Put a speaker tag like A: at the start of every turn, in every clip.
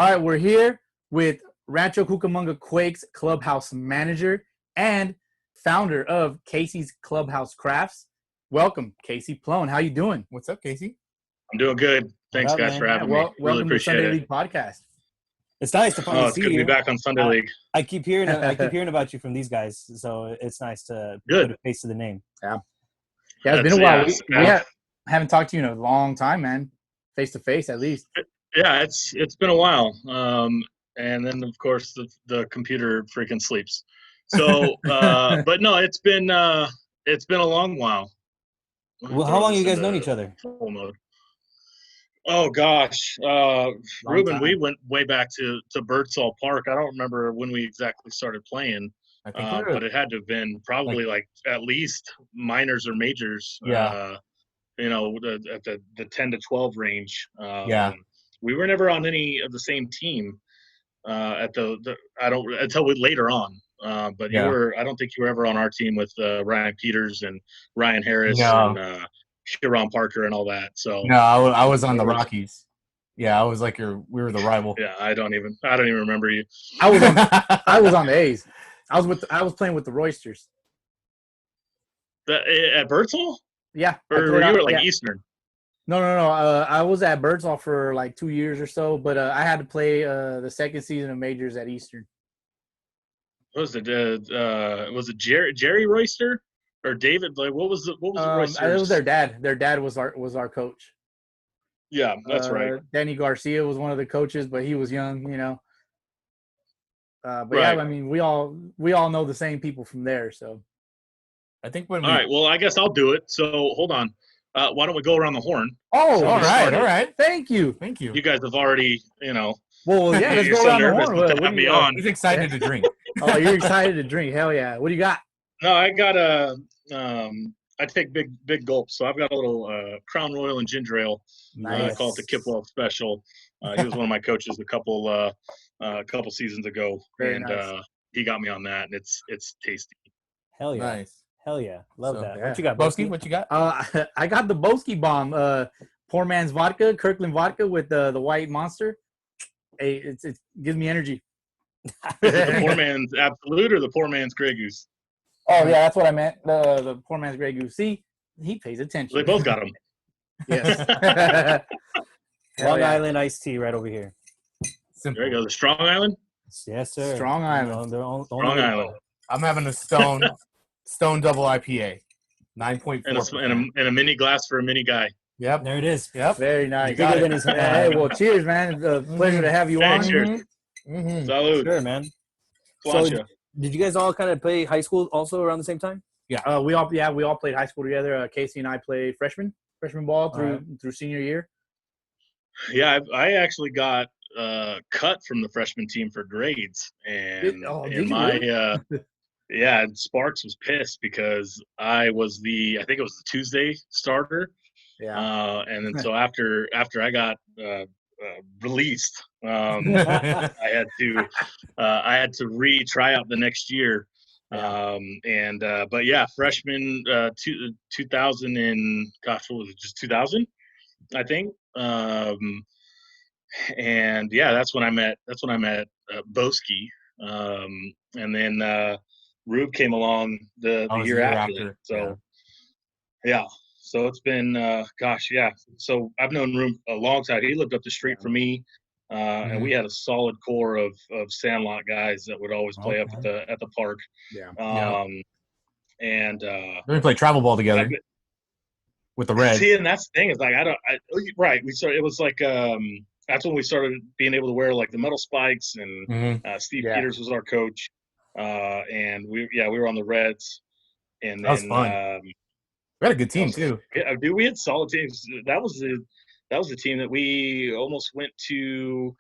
A: All right, we're here with Rancho Cucamonga Quakes Clubhouse manager and founder of Casey's Clubhouse Crafts. Welcome, Casey Ploehn. How you doing?
B: What's up, Casey?
C: I'm doing good. Thanks, guys, for having me. Really
A: Welcome to
C: appreciate
A: Sunday
C: it.
A: League Podcast.
D: It's nice to finally see you.
C: It's good to be back on Sunday League.
D: I keep hearing about you from these guys, so it's nice to put a face to the name.
A: Yeah, it's been a while. We haven't talked to you in a long time, man. Face to face, at least.
C: Yeah, it's been a while. And then of course the computer freaking sleeps. So, but no, it's been a long while.
D: Well, how long have you guys known each other?
C: Oh gosh, Ruben, we went way back to Birdsall Park. I don't remember when we exactly started playing, but it had to have been probably like at least minors or majors.
D: Yeah.
C: At the 10 to 12 range. We were never on any of the same team until later on. But I don't think you were ever on our team with Ryan Peters and Ryan Harris and Sharon Parker and all that. So
B: no, I was on the Rockies. Yeah, I was like we were the rival.
C: Yeah, I don't even remember you.
A: I was on the A's. I was playing with the Roysters.
C: At Birdsall?
A: Yeah.
C: Or you were like Eastern?
A: No. I was at Birdsall for like 2 years or so, but I had to play the second season of majors at Eastern.
C: Was it Jerry Royster or David? Like what was the Roysters?
A: It was their dad. Their dad was our coach.
C: Yeah, that's right.
A: Danny Garcia was one of the coaches, but he was young, But
C: right.
A: yeah, I mean, we all know the same people from there, so.
B: I think
C: all right, well, I guess I'll do it. So hold on. Why don't we go around the horn?
A: Oh,
B: all right.
A: Thank you.
C: You guys have already,
A: Well, yeah, let's go around the horn.
C: What do you got?
B: He's excited to drink.
A: Oh, you're excited to drink. Hell yeah. What do you got?
C: No, I got I take big gulps. So I've got a little Crown Royal and ginger ale.
A: Nice.
C: I call it the Kipwell Special. He was one of my coaches a couple seasons ago.
A: Very
C: and
A: nice.
C: He got me on that, and it's tasty.
D: Hell yeah.
B: Nice.
D: Hell yeah. Love that.
A: Yeah.
D: What you got,
B: Boski? What you got?
A: I got the Boski bomb. Poor man's vodka, Kirkland vodka with the white monster. Hey, it gives me energy.
C: The poor man's Absolute or the poor man's Grey Goose?
A: Oh yeah, that's what I meant. The poor man's Grey Goose. See, he pays attention.
C: They both got them.
A: Yes.
D: Long Island iced tea right over here.
C: There you go. The Strong Island?
D: Yes, sir.
A: Strong Island.
C: Strong Island.
B: I'm having a Stone Double IPA, 9.4.
C: And a mini glass for a mini guy.
B: Yep.
D: There it is.
B: Yep.
A: Very nice.
D: Bigger than his
A: Hey, well, cheers, man. Pleasure to have you on.
C: Cheers.
B: Mm-hmm.
C: Salud.
D: Sure, man.
C: Sláinte.
D: So, did you guys all kind of play high school also around the same time?
A: Yeah. We all played high school together. Casey and I played freshman ball through senior year.
C: Yeah, I actually got cut from the freshman team for grades, and and Sparks was pissed because I think it was the Tuesday starter.
A: Yeah.
C: And then so after I got released, I had to retry out the next year. But yeah, freshman 2000 and gosh, what was it? Just 2000, I think. And yeah, that's when I met Boski. And then Rube came along the year after. So yeah. So it's been So I've known Rube a long time. He lived up the street from me. And we had a solid core of Sandlot guys that would always play up at the park.
A: Yeah.
C: And
B: we played travel ball together with the Reds.
C: See, and that's the thing is like we started. It was like that's when we started being able to wear like the metal spikes, and Steve Peters was our coach, and we were on the Reds, and
B: that was fun. We had a good team too.
C: Yeah, dude, we had solid teams. That was the team that we almost went to,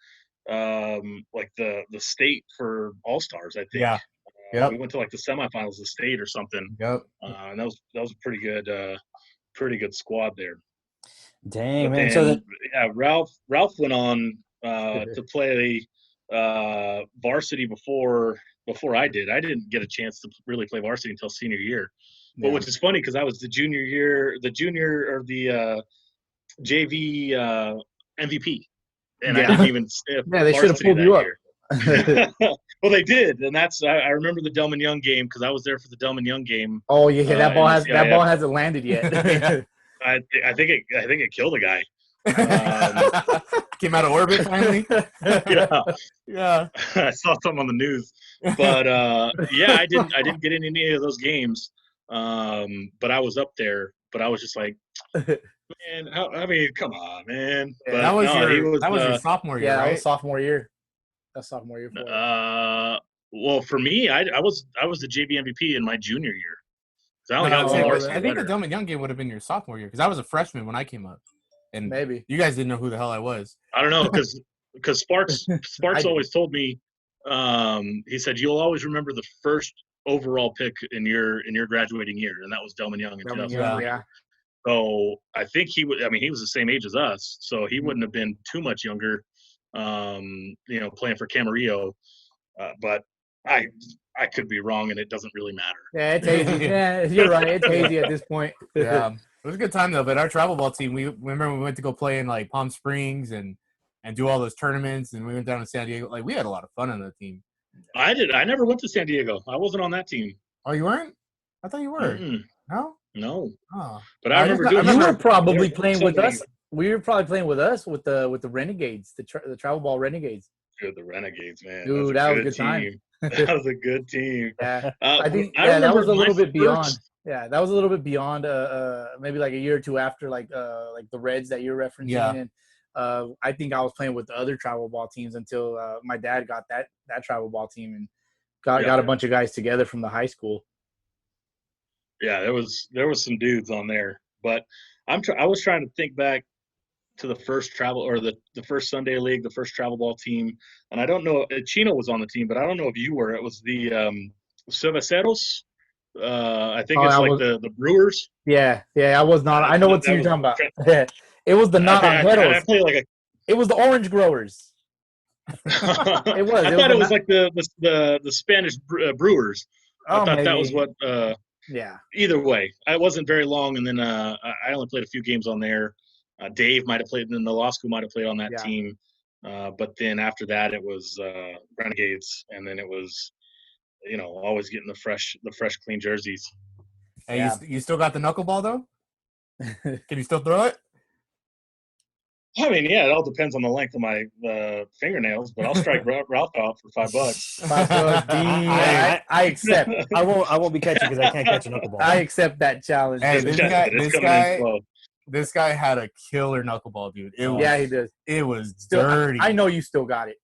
C: like the state for All-Stars, I think.
B: Yeah.
C: We went to like the semifinals of state or something.
B: Yep.
C: And that was a pretty good squad there.
D: Dang,
C: but
D: man.
C: Then, Ralph went on to play varsity before I did. I didn't get a chance to really play varsity until senior year. But which is funny because I was the junior or the JV MVP and I didn't even sniff.
A: Yeah, they should have pulled you up.
C: Well, they did, and that's I remember the Delman Young game because I was there for the Delman Young game.
A: Oh yeah, that ball hasn't landed yet.
C: I think it killed a guy.
B: Came out of orbit finally.
C: Yeah. I saw something on the news, but yeah, I didn't get in any of those games. But I was up there. But I was just like, man, I mean, come on, man.
B: Yeah,
C: but
B: that was your sophomore year,
A: yeah,
B: right?
A: that was sophomore year. That's sophomore year for us.
C: Well, for me, I was the JV MVP in my junior year. I only got
B: I think the Delman Young game would have been your sophomore year because I was a freshman when I came up, and
A: maybe
B: you guys didn't know who the hell I was.
C: I don't know because Sparks always told me, he said you'll always remember the first overall pick in your graduating year, and that was Delman Young in 2003.
A: Yeah.
C: So I think he would. I mean, he was the same age as us, so he wouldn't have been too much younger. Playing for Camarillo, but I could be wrong, and it doesn't really matter.
A: Yeah, it's hazy. Yeah, you're right. It's hazy at this point.
B: Yeah, it was a good time though. But our travel ball team, we remember we went to go play in like Palm Springs and do all those tournaments, and we went down to San Diego. Like we had a lot of fun on the team.
C: I did. I never went to San Diego. I wasn't on that team.
B: Oh, you weren't? I thought you were.
C: Mm-mm.
B: No.
C: No.
B: Oh.
C: But I remember doing.
A: You were probably playing with us. We were probably playing with us with the Renegades, the travel ball Renegades.
C: Dude, the Renegades, man.
A: Dude, that was a good time.
C: That was a good team.
A: Yeah, I think that was a little bit beyond. Yeah, that was a little bit beyond. Maybe like a year or two after, like the Reds that you're referencing.
B: Yeah.
A: And I think I was playing with the other travel ball teams until my dad got that travel ball team and got a bunch of guys together from the high school.
C: Yeah, there was some dudes on there, but I was trying to think back to the first travel or the first Sunday League, the first travel ball team, and I don't know. Chino was on the team, but I don't know if you were. It was the Cerveceros. I think the Brewers.
A: Yeah, I was not. I know what team you're talking about. It was the Naranjeros. It was the Orange Growers.
C: It was. I thought it was like the Spanish Brewers. I thought that was what.
A: Yeah.
C: Either way, I wasn't very long, and then I only played a few games on there. Dave might have played, and then Nolasco might have played on that team. But then after that, it was Renegades, and then it was, always getting the fresh, clean jerseys.
B: Hey, you still got the knuckleball though? Can you still throw it?
C: I mean, yeah, it all depends on the length of my fingernails, but I'll strike Ralph out for $5.
A: $5. I accept.
D: I won't be catching because I can't catch a knuckleball.
A: I accept that challenge.
B: Hey, this guy had a killer knuckleball, dude.
A: He does.
B: It was dirty.
A: I know you still got it.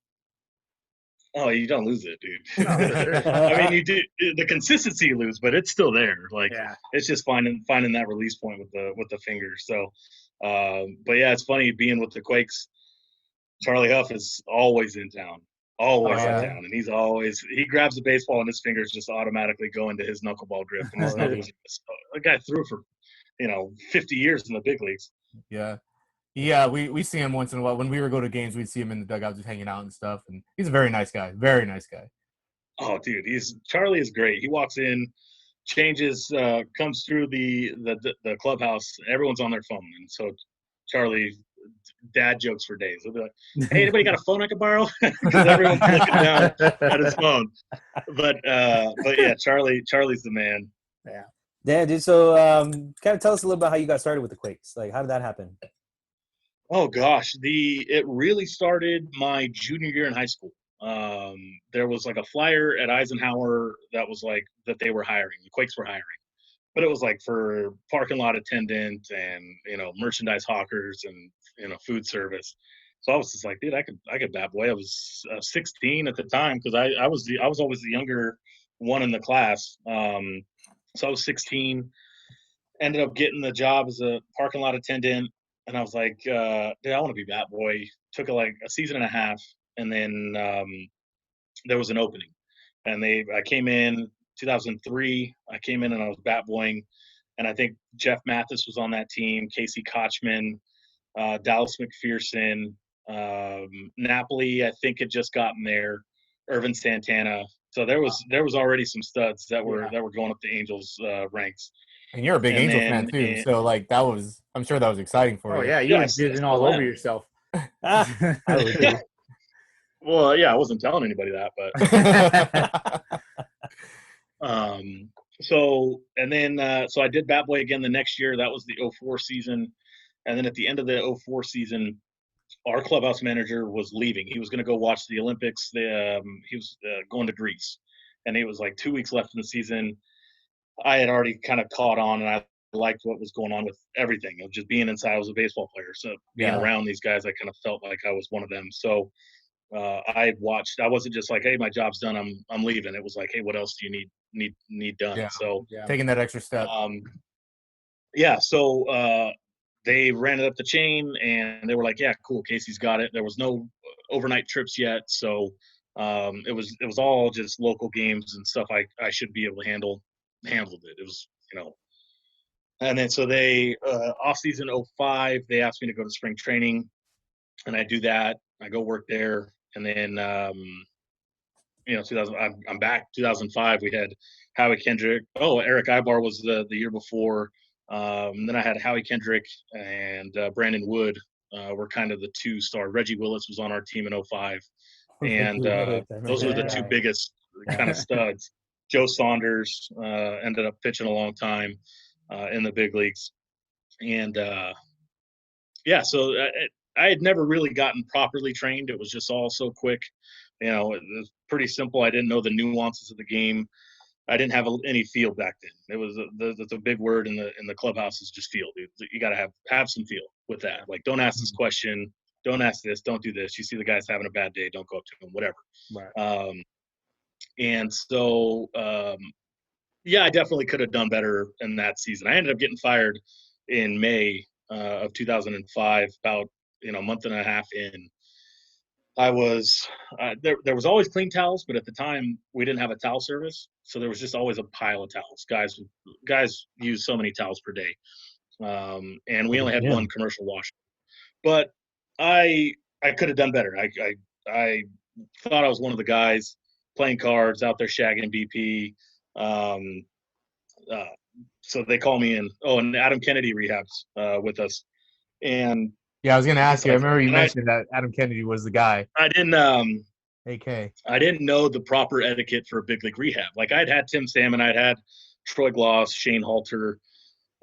C: Oh, you don't lose it, dude. I mean, you do the consistency you lose, but it's still there. Like it's just finding that release point with the fingers. So, but yeah, it's funny being with the Quakes. Charlie Huff is always in town, and he grabs the baseball and his fingers just automatically go into his knuckleball grip. And the guy threw for 50 years in the big leagues.
B: Yeah, we see him once in a while. When we would go to games, we'd see him in the dugout just hanging out and stuff. And he's a very nice guy. Very nice guy.
C: Oh, dude, Charlie is great. He walks in, changes, comes through the clubhouse. Everyone's on their phone, and so Charlie, dad jokes for days. He'll be like, "Hey, anybody got a phone I could borrow?" Because everyone's looking down at his phone. But yeah, Charlie's the man.
D: Yeah, dude. So, kind of tell us a little about how you got started with the Quakes. Like, how did that happen?
C: Oh gosh, it really started my junior year in high school. There was like a flyer at Eisenhower that was like that they were hiring. The Quakes were hiring, but it was like for parking lot attendant and merchandise hawkers and food service. So I was just like, dude, I could bat boy. I was 16 at the time because I was always the younger one in the class. So I was 16. Ended up getting the job as a parking lot attendant. And I was like, dude, I want to be bat boy. Took like a season and a half, and then there was an opening. And I came in 2003. I came in and I was bat boying, and I think Jeff Mathis was on that team. Casey Kochman, Dallas McPherson, Napoli, I think had just gotten there. Irvin Santana. So there was already some studs that were going up the Angels ranks.
B: And you're a big Angel fan too, so like I'm sure that was exciting for you.
A: Oh yeah, you were jizzing all over yourself.
D: I would do.
C: Well, yeah, I wasn't telling anybody that, but so I did Bat Boy again the next year. That was the 04 season. And then at the end of the 04 season, our clubhouse manager was leaving. He was going to go watch the Olympics. He was going to Greece. And it was like 2 weeks left in the season. I had already kind of caught on, and I liked what was going on with everything. Of just being inside, I was a baseball player. So being around these guys, I kind of felt like I was one of them. So I watched. I wasn't just like, "Hey, my job's done. I'm leaving." It was like, "Hey, what else do you need done?"
B: Yeah.
C: So
B: taking that extra step.
C: So they ran it up the chain, and they were like, "Yeah, cool. Casey's got it." There was no overnight trips yet, so it was all just local games and stuff. I should be able to handled it. It was and then so they off season 05, they asked me to go to spring training, and I do that. I go work there, and then 2000. I'm back. 2005, we had Howie Kendrick. Oh, Eric Ibar was the year before. Then I had Howie Kendrick and Brandon Wood were kind of the two star. Reggie Willis was on our team in 05. And those were the two biggest kind of studs. Joe Saunders ended up pitching a long time in the big leagues. And so I had never really gotten properly trained. It was just all so quick. It was pretty simple. I didn't know the nuances of the game. I didn't have any feel back then. It was that's a big word in the clubhouse is just feel, dude. You got to have some feel with that. Like, don't ask this question, don't ask this, don't do this. You see the guy's having a bad day, don't go up to him, whatever.
A: Right.
C: And so, I definitely could have done better in that season. I ended up getting fired in May of 2005, about a month and a half in. I was there was always clean towels, but at the time we didn't have a towel service, so there was just always a pile of towels. Guys use so many towels per day, and we only had one commercial washer. But I could have done better. I thought I was one of the guys playing cards out there shagging BP. So they call me in. Oh, and Adam Kennedy rehabs with us, and
B: yeah, I was going to ask you. I remember you mentioned that Adam Kennedy was the guy.
C: I didn't.
B: AK.
C: I didn't know the proper etiquette for a big league rehab. Like, I'd had Tim Salmon, I'd had Troy Gloss, Shane Halter,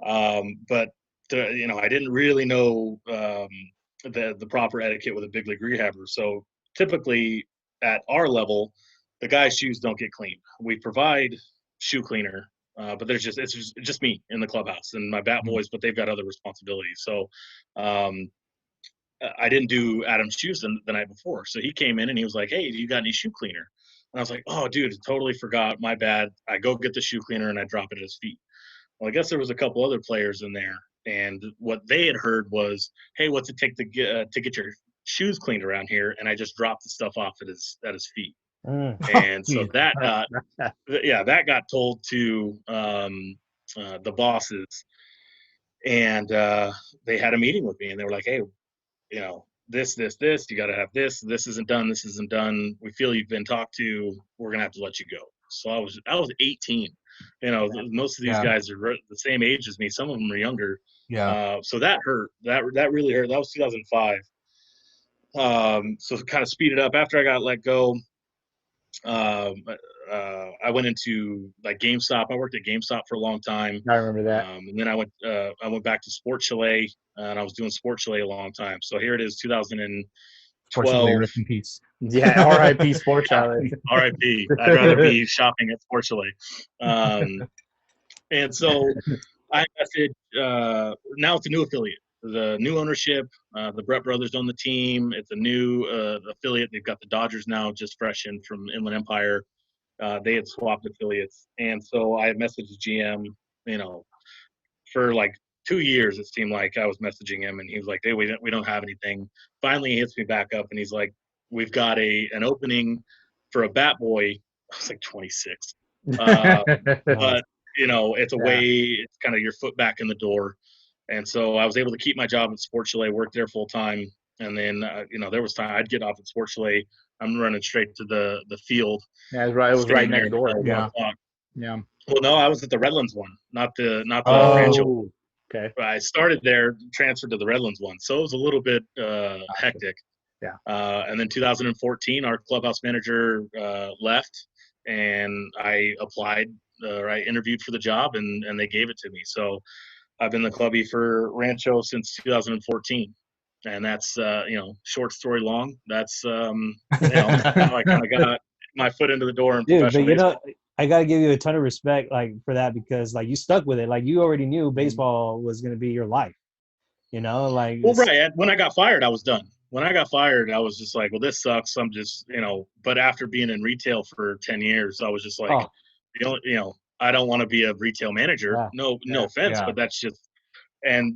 C: but I didn't really know the proper etiquette with a big league rehabber. So typically at our level, the guy's shoes don't get cleaned. We provide shoe cleaner, but it's just me in the clubhouse and my bat boys, but they've got other responsibilities. So I didn't do Adam's shoes the night before. So he came in and he was like, "Hey, do you got any shoe cleaner?" And I was like, "Oh, dude, totally forgot. My bad." I go get the shoe cleaner and I drop it at his feet. Well, I guess there was a couple other players in there, and what they had heard was, "Hey, what's it take to get your shoes cleaned around here?" And I just dropped the stuff off at his feet. And so that got told to the bosses, and they had a meeting with me, and they were like, "Hey, this, you got to have this. This isn't done. This isn't done. We feel you've been talked to. We're gonna have to let you go." So I was 18. Most of these guys are the same age as me. Some of them are younger.
B: Yeah.
C: So that hurt. That really hurt. That was 2005. So kind of speed it up. After I got let go, I went into like GameStop. I worked at GameStop for a long time.
A: I remember that.
C: And then I went back to Sports Chalet, and I was doing Sports Chalet a long time. So here it is, 2012.
B: Rest in peace.
A: Yeah, R.I.P. Sports Chalet.
C: R.I.P. I'd rather be shopping at Sports Chalet. And so I invested. Now it's a new affiliate. The new ownership. The Brett brothers own the team. It's a new affiliate. They've got the Dodgers now, just fresh in from Inland Empire. They had swapped affiliates, and so I messaged GM. For like 2 years, it seemed like I was messaging him, and he was like, "Hey, we don't have anything." Finally, he hits me back up, and he's like, "We've got an opening for a bat boy." I was like 26, but it's a way. It's kind of your foot back in the door, and so I was able to keep my job at Sports Chalet, work there full time, and then there was time I'd get off at Sports Chalet. I'm running straight to the field.
A: Yeah, right. It was right next door.
C: Yeah.
A: Yeah.
C: Well, no, I was at the Redlands one, not the
A: Oh,
C: Rancho.
A: Okay.
C: I started there, transferred to the Redlands one, so it was a little bit hectic.
A: Yeah.
C: And then 2014, our clubhouse manager left, and I applied. I interviewed for the job, and they gave it to me. So I've been the clubby for Rancho since 2014, and that's short story long. That's how I kind of got my foot into the door in
D: Dude,
C: professional
D: but you know,
C: baseball.
D: I gotta give you a ton of respect, like for that, because like you stuck with it. Like you already knew
C: Mm-hmm.
D: baseball was gonna be your life. You know, like
C: Well, right. When I got fired, I was done. When I got fired, I was just like, well, this sucks. I'm just, but after being in retail for 10 years, I was just like,
D: oh
C: I don't want to be a retail manager.
D: yeah,
C: No
D: yeah,
C: offense, but that's just, and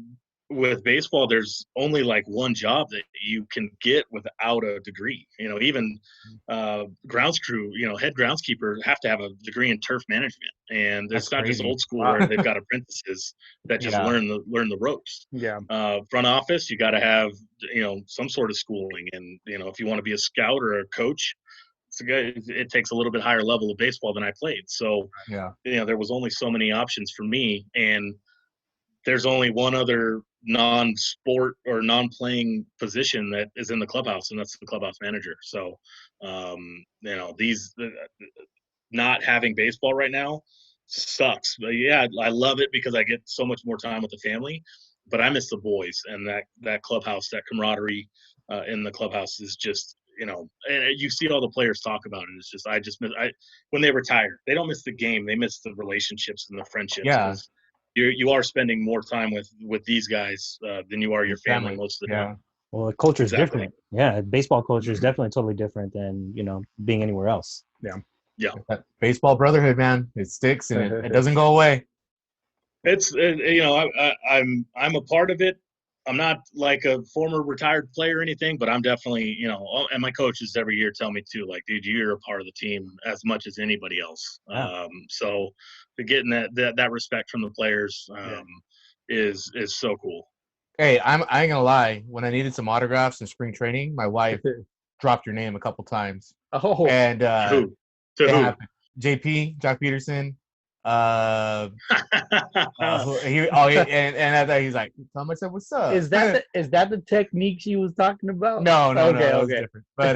C: with baseball, there's only like one job that you can get without a degree. Even grounds crew, head groundskeeper have to have a degree in turf management, and
B: That's
C: it's not just
B: crazy.
C: old school
B: Wow.
C: where they've got apprentices that just
B: Yeah.
C: learn the ropes.
A: Yeah.
C: Front office, you got to have some sort of schooling, and if you want to be a scout or a coach, it takes a little bit higher level of baseball than I played. So
B: Yeah.
C: there was only so many options for me, and there's only one other non-sport or non-playing position that is in the clubhouse, and that's the clubhouse manager. So, these not having baseball right now sucks. But yeah, I love it because I get so much more time with the family. But I miss the boys, and that clubhouse, that camaraderie in the clubhouse is just and you see all the players talk about it. It's just I just miss when they retire, they don't miss the game, they miss the relationships and the friendships.
B: Yeah.
C: You are spending more time with these guys than you are your family most of the time.
D: Well, the culture is
C: Exactly.
D: different. Yeah, baseball culture is definitely totally different than being anywhere else.
C: Yeah.
B: That baseball brotherhood, man, it sticks and it doesn't go away.
C: It's I'm a part of it. I'm not like a former retired player or anything, but I'm definitely and my coaches every year tell me too, like, dude, you're a part of the team as much as anybody else.
D: Yeah.
C: So getting that respect from the players is so cool.
B: Hey, I ain't gonna lie. When I needed some autographs in spring training, my wife dropped your name a couple times.
A: Oh,
B: And
C: To
B: it
C: who?
B: happened. JP, Jock Peterson. And he's like, tell him I said, what's up?
A: is that the technique she was talking about?
B: No,
A: Okay,
B: that was different. But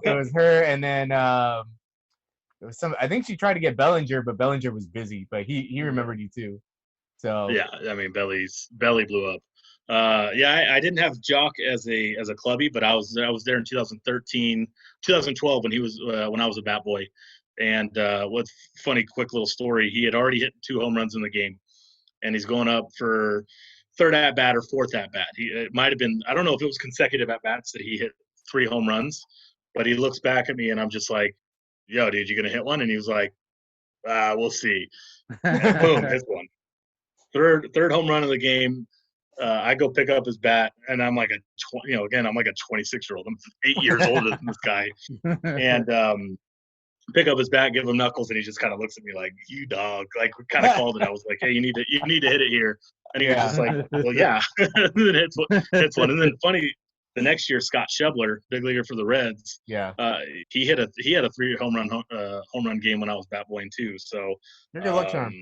B: it was her, and then it was I think she tried to get Bellinger, but Bellinger was busy. But he remembered you too. So
C: yeah, I mean, Belly blew up. I didn't have Jock as a clubby, but I was there in 2013, 2012 when he was when I was a bat boy. And what's funny, quick little story, he had already hit 2 home runs in the game, and he's going up for third at bat or fourth at bat. It might have been, I don't know if it was consecutive at bats that he hit 3 home runs, but he looks back at me and I'm just like, yo, dude, you gonna hit one? And he was like, we'll see. And boom, hits one. Third home run of the game. I go pick up his bat, and I'm like I'm like a 26-year-old. I'm 8 years older than this guy, and pick up his bat, give him knuckles, and he just kind of looks at me like, "You dog!" Like, we kind of called it. I was like, "Hey, you need to hit it here," and he was just like, "Well, yeah." And then hits one, and then funny. The next year, Scott Shebler, big leaguer for the Reds, he had a 3 home run game when I was bat boying too. So
B: you're good luck charm.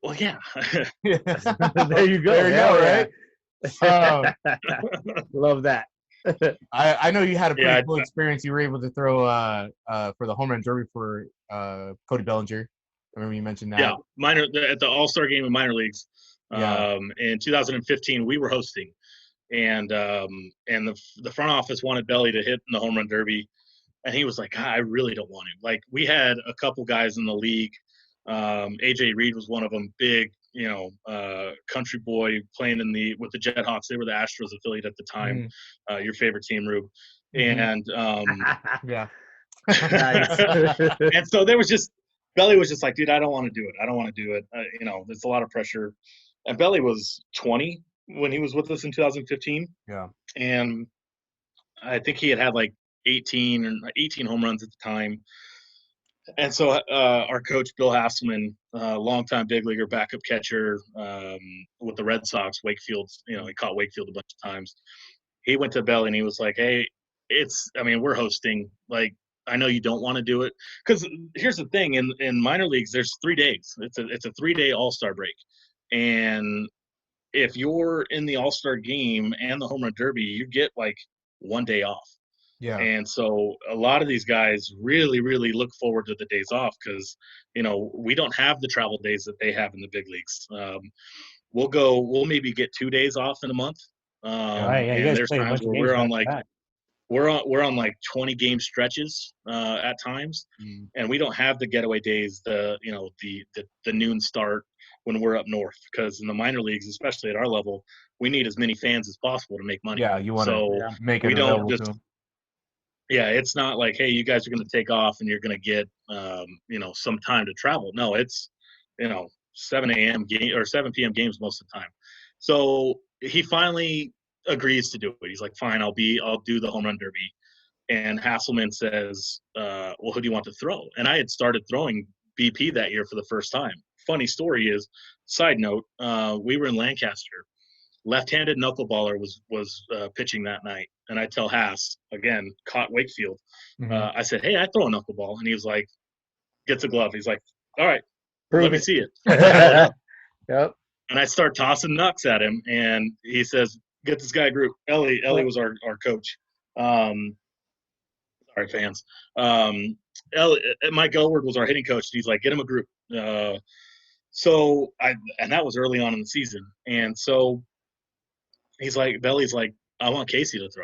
C: Well, yeah.
A: There you go.
B: There you go, right?
A: Love that.
B: I know you had a pretty cool experience. You were able to throw for the home run derby for Cody Bellinger. I remember you mentioned that.
C: Yeah, at the All-Star game in minor leagues. In 2015, we were hosting, and the front office wanted Belly to hit in the home run derby, and he was like, I really don't want him. Like, we had a couple guys in the league. AJ Reed was one of them, big, country boy playing with the Jethawks. They were the Astros affiliate at the time. Your favorite team, Rube. And
B: yeah.
C: And so Belly was just like, dude, I don't want to do it. I don't want to do it. There's a lot of pressure. And Belly was 20 when he was with us in 2015.
B: Yeah.
C: And I think he had like 18 home runs at the time. And so our coach, Bill Hasselman, longtime big leaguer, backup catcher with the Red Sox, Wakefield, he caught Wakefield a bunch of times. He went to Belly and he was like, hey, we're hosting. Like, I know you don't want to do it. Because here's the thing, in minor leagues, there's 3 days. It's a 3-day all-star break. And if you're in the All-Star game and the Home Run Derby, you get like 1 day off.
B: Yeah.
C: And so a lot of these guys really, really look forward to the days off because, we don't have the travel days that they have in the big leagues. We'll maybe get 2 days off in a month.
D: Right, yeah, you
C: And
D: guys
C: there's
D: play a
C: times
D: bunch of
C: where
D: games
C: we're on
D: back to
C: like
D: back.
C: we're on like 20 game stretches at times, and we don't have the getaway days, the noon start when we're up north, because in the minor leagues, especially at our level, we need as many fans as possible to make money.
B: Yeah, you want to make it
C: we
B: available
C: don't
B: to them.
C: Yeah, it's not like, hey, you guys are going to take off and you're going to get some time to travel. No, it's 7 a.m. game or 7 p.m. games most of the time. So he finally agrees to do it. He's like, fine, I'll do the home run derby. And Hasselman says, well, who do you want to throw? And I had started throwing BP that year for the first time. Funny story is, side note, we were in Lancaster. Left-handed knuckleballer was pitching that night, and I tell Hass, again, caught Wakefield. I said, hey, I throw a knuckleball, and he was like, gets a glove. He's like, all right, let me see it.
A: Yep.
C: And I start tossing knucks at him, and he says, get this guy a group. Ellie was our coach. Sorry, fans. Mike Elward was our hitting coach, and he's like, get him a group. And that was early on in the season. And so Belly's like, I want Casey to throw.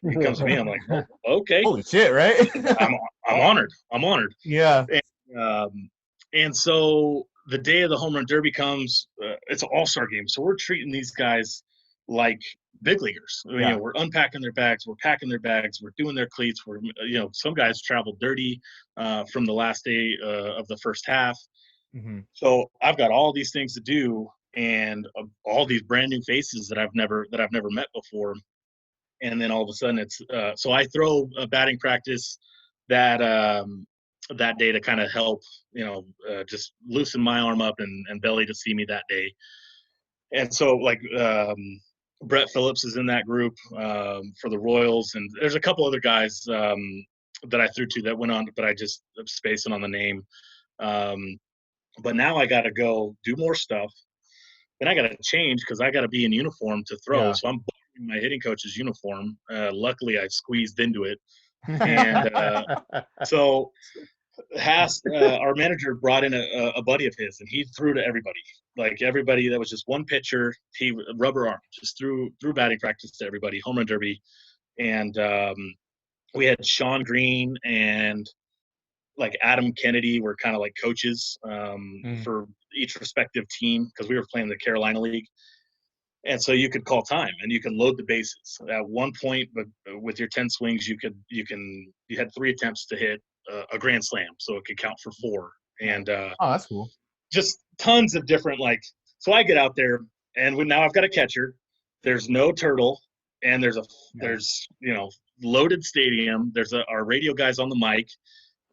C: He comes to me, I'm like, oh, okay.
B: Holy shit, right?
C: I'm honored.
B: Yeah.
C: And so the day of the home run derby comes, it's an all-star game. So we're treating these guys like big leaguers.
B: Yeah.
C: We're unpacking their bags, we're packing their bags, we're doing their cleats. Some guys traveled dirty from the last day of the first half. So I've got all these things to do, and all these brand new faces that I've never met before. And then all of a sudden it's so I throw a batting practice that day to kind of help just loosen my arm up and Belly to see me that day. And so Brett Phillips is in that group for the Royals, and there's a couple other guys that I threw to that went on, but I just am spacing on the name. But now I got to go do more stuff. Then I got to change because I got to be in uniform to throw. Yeah. So I'm borrowing my hitting coach's uniform. Luckily, I squeezed into it. And so our manager brought in a buddy of his, and he threw to everybody. Like everybody, that was just one pitcher. He rubber arm, just threw batting practice to everybody, home run derby. And we had Sean Green and like Adam Kennedy were kind of like coaches for each respective team, because we were playing the Carolina League. And so you could call time and you could load the bases at one point, but with your 10 swings, you had 3 attempts to hit a grand slam. So it could count for 4. And
B: that's cool.
C: Just tons of different, so I get out there, and now I've got a catcher. There's no turtle, and there's loaded stadium. There's our radio guys on the mic,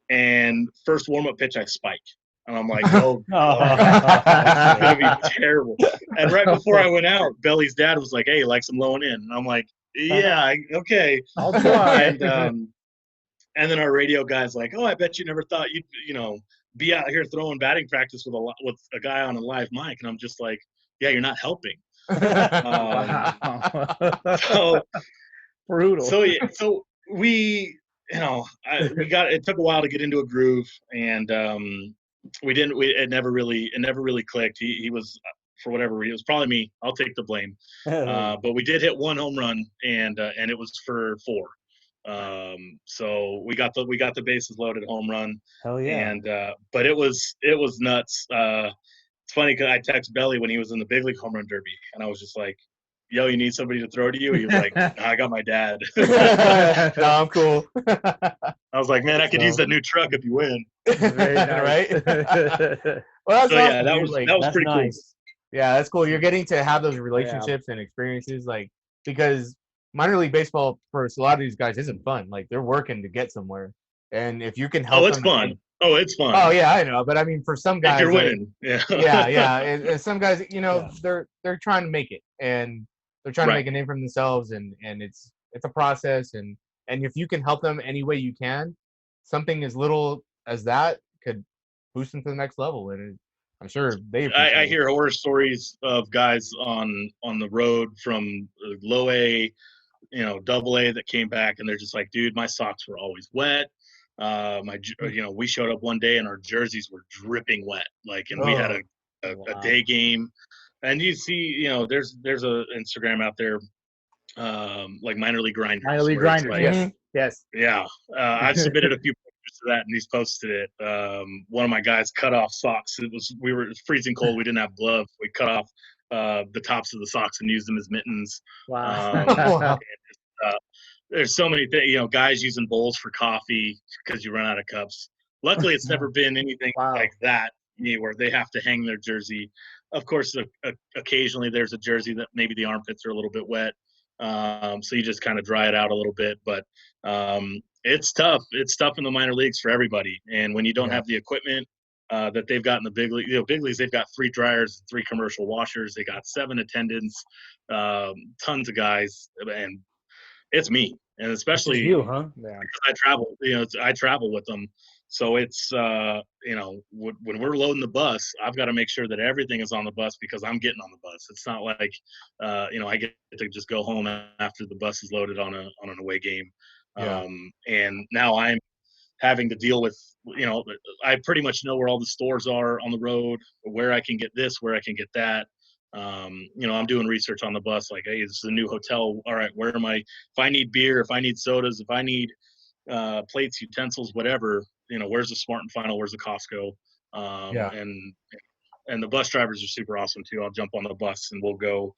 C: and first warm-up pitch, I spike. And I'm like, oh, it's going to be terrible. And right before I went out, Belly's dad was like, hey, like some low and in. And I'm like, yeah, okay.
A: I'll try.
C: And then our radio guy's like, oh, I bet you never thought you'd, be out here throwing batting practice with a guy on a live mic. And I'm just like, yeah, you're not helping. So
A: brutal.
C: So we, it took a while to get into a groove, and it never really clicked. He was, for whatever reason, it was probably me. I'll take the blame. But we did hit 1 home run, and it was for 4. So we got the bases loaded home run.
D: Hell yeah.
C: And but it was nuts. It's funny because I texted Belly when he was in the big league home run derby, and I was just like, yo, you need somebody to throw to you? He was like, I got my dad.
B: No, I'm cool.
C: I was like, man, I could use that new truck if you win.
B: Very nice. Right? Well, that's
C: so,
B: awesome,
C: yeah, that was pretty
D: nice.
C: Cool.
B: Yeah, that's cool. You're getting to have those relationships and experiences, because minor league baseball for a lot of these guys isn't fun. They're working to get somewhere, and if you can help
C: it's fun. It's fun.
B: Oh yeah, I know. But I mean, for some guys,
C: if you're winning,
B: yeah. And some guys, they're trying to make it, and they're trying to make a name for themselves, and it's a process, and if you can help them any way you can, something as little as that could boost them to the next level, and I'm sure they.
C: I hear horror stories of guys on the road from low A, double A that came back, and they're just like, dude, my socks were always wet. We showed up one day and our jerseys were dripping wet, and we had a day game, and you see, there's a Instagram out there, like minor league grinders.
A: Minor league grinders,
C: like,
A: yes.
C: Yeah, I've submitted a few pictures to that, and he's posted it. One of my guys cut off socks. We were freezing cold. We didn't have gloves. We cut off the tops of the socks and used them as mittens.
A: Wow.
C: There's so many things. Guys using bowls for coffee because you run out of cups. Luckily, it's never been anything like that where they have to hang their jersey. Of course, occasionally there's a jersey that maybe the armpits are a little bit wet. So you just kind of dry it out a little bit, but it's tough. It's tough in the minor leagues for everybody. And when you don't have the equipment that they've got in the big league, big leagues, they've got 3 dryers, 3 commercial washers. They got 7 attendants, tons of guys, and it's me. And especially
D: you, huh?
C: Because I travel, I travel with them. So it's, when we're loading the bus, I've got to make sure that everything is on the bus because I'm getting on the bus. It's not like, I get to just go home after the bus is loaded on an away game. And now I'm having to deal with, I pretty much know where all the stores are on the road, where I can get this, where I can get that. I'm doing research on the bus, like, hey, this is a new hotel. All right, where am I? If I need beer, if I need sodas, if I need plates, utensils, whatever, where's the Smart and Final, where's the Costco? And the bus drivers are super awesome too. I'll jump on the bus and we'll go,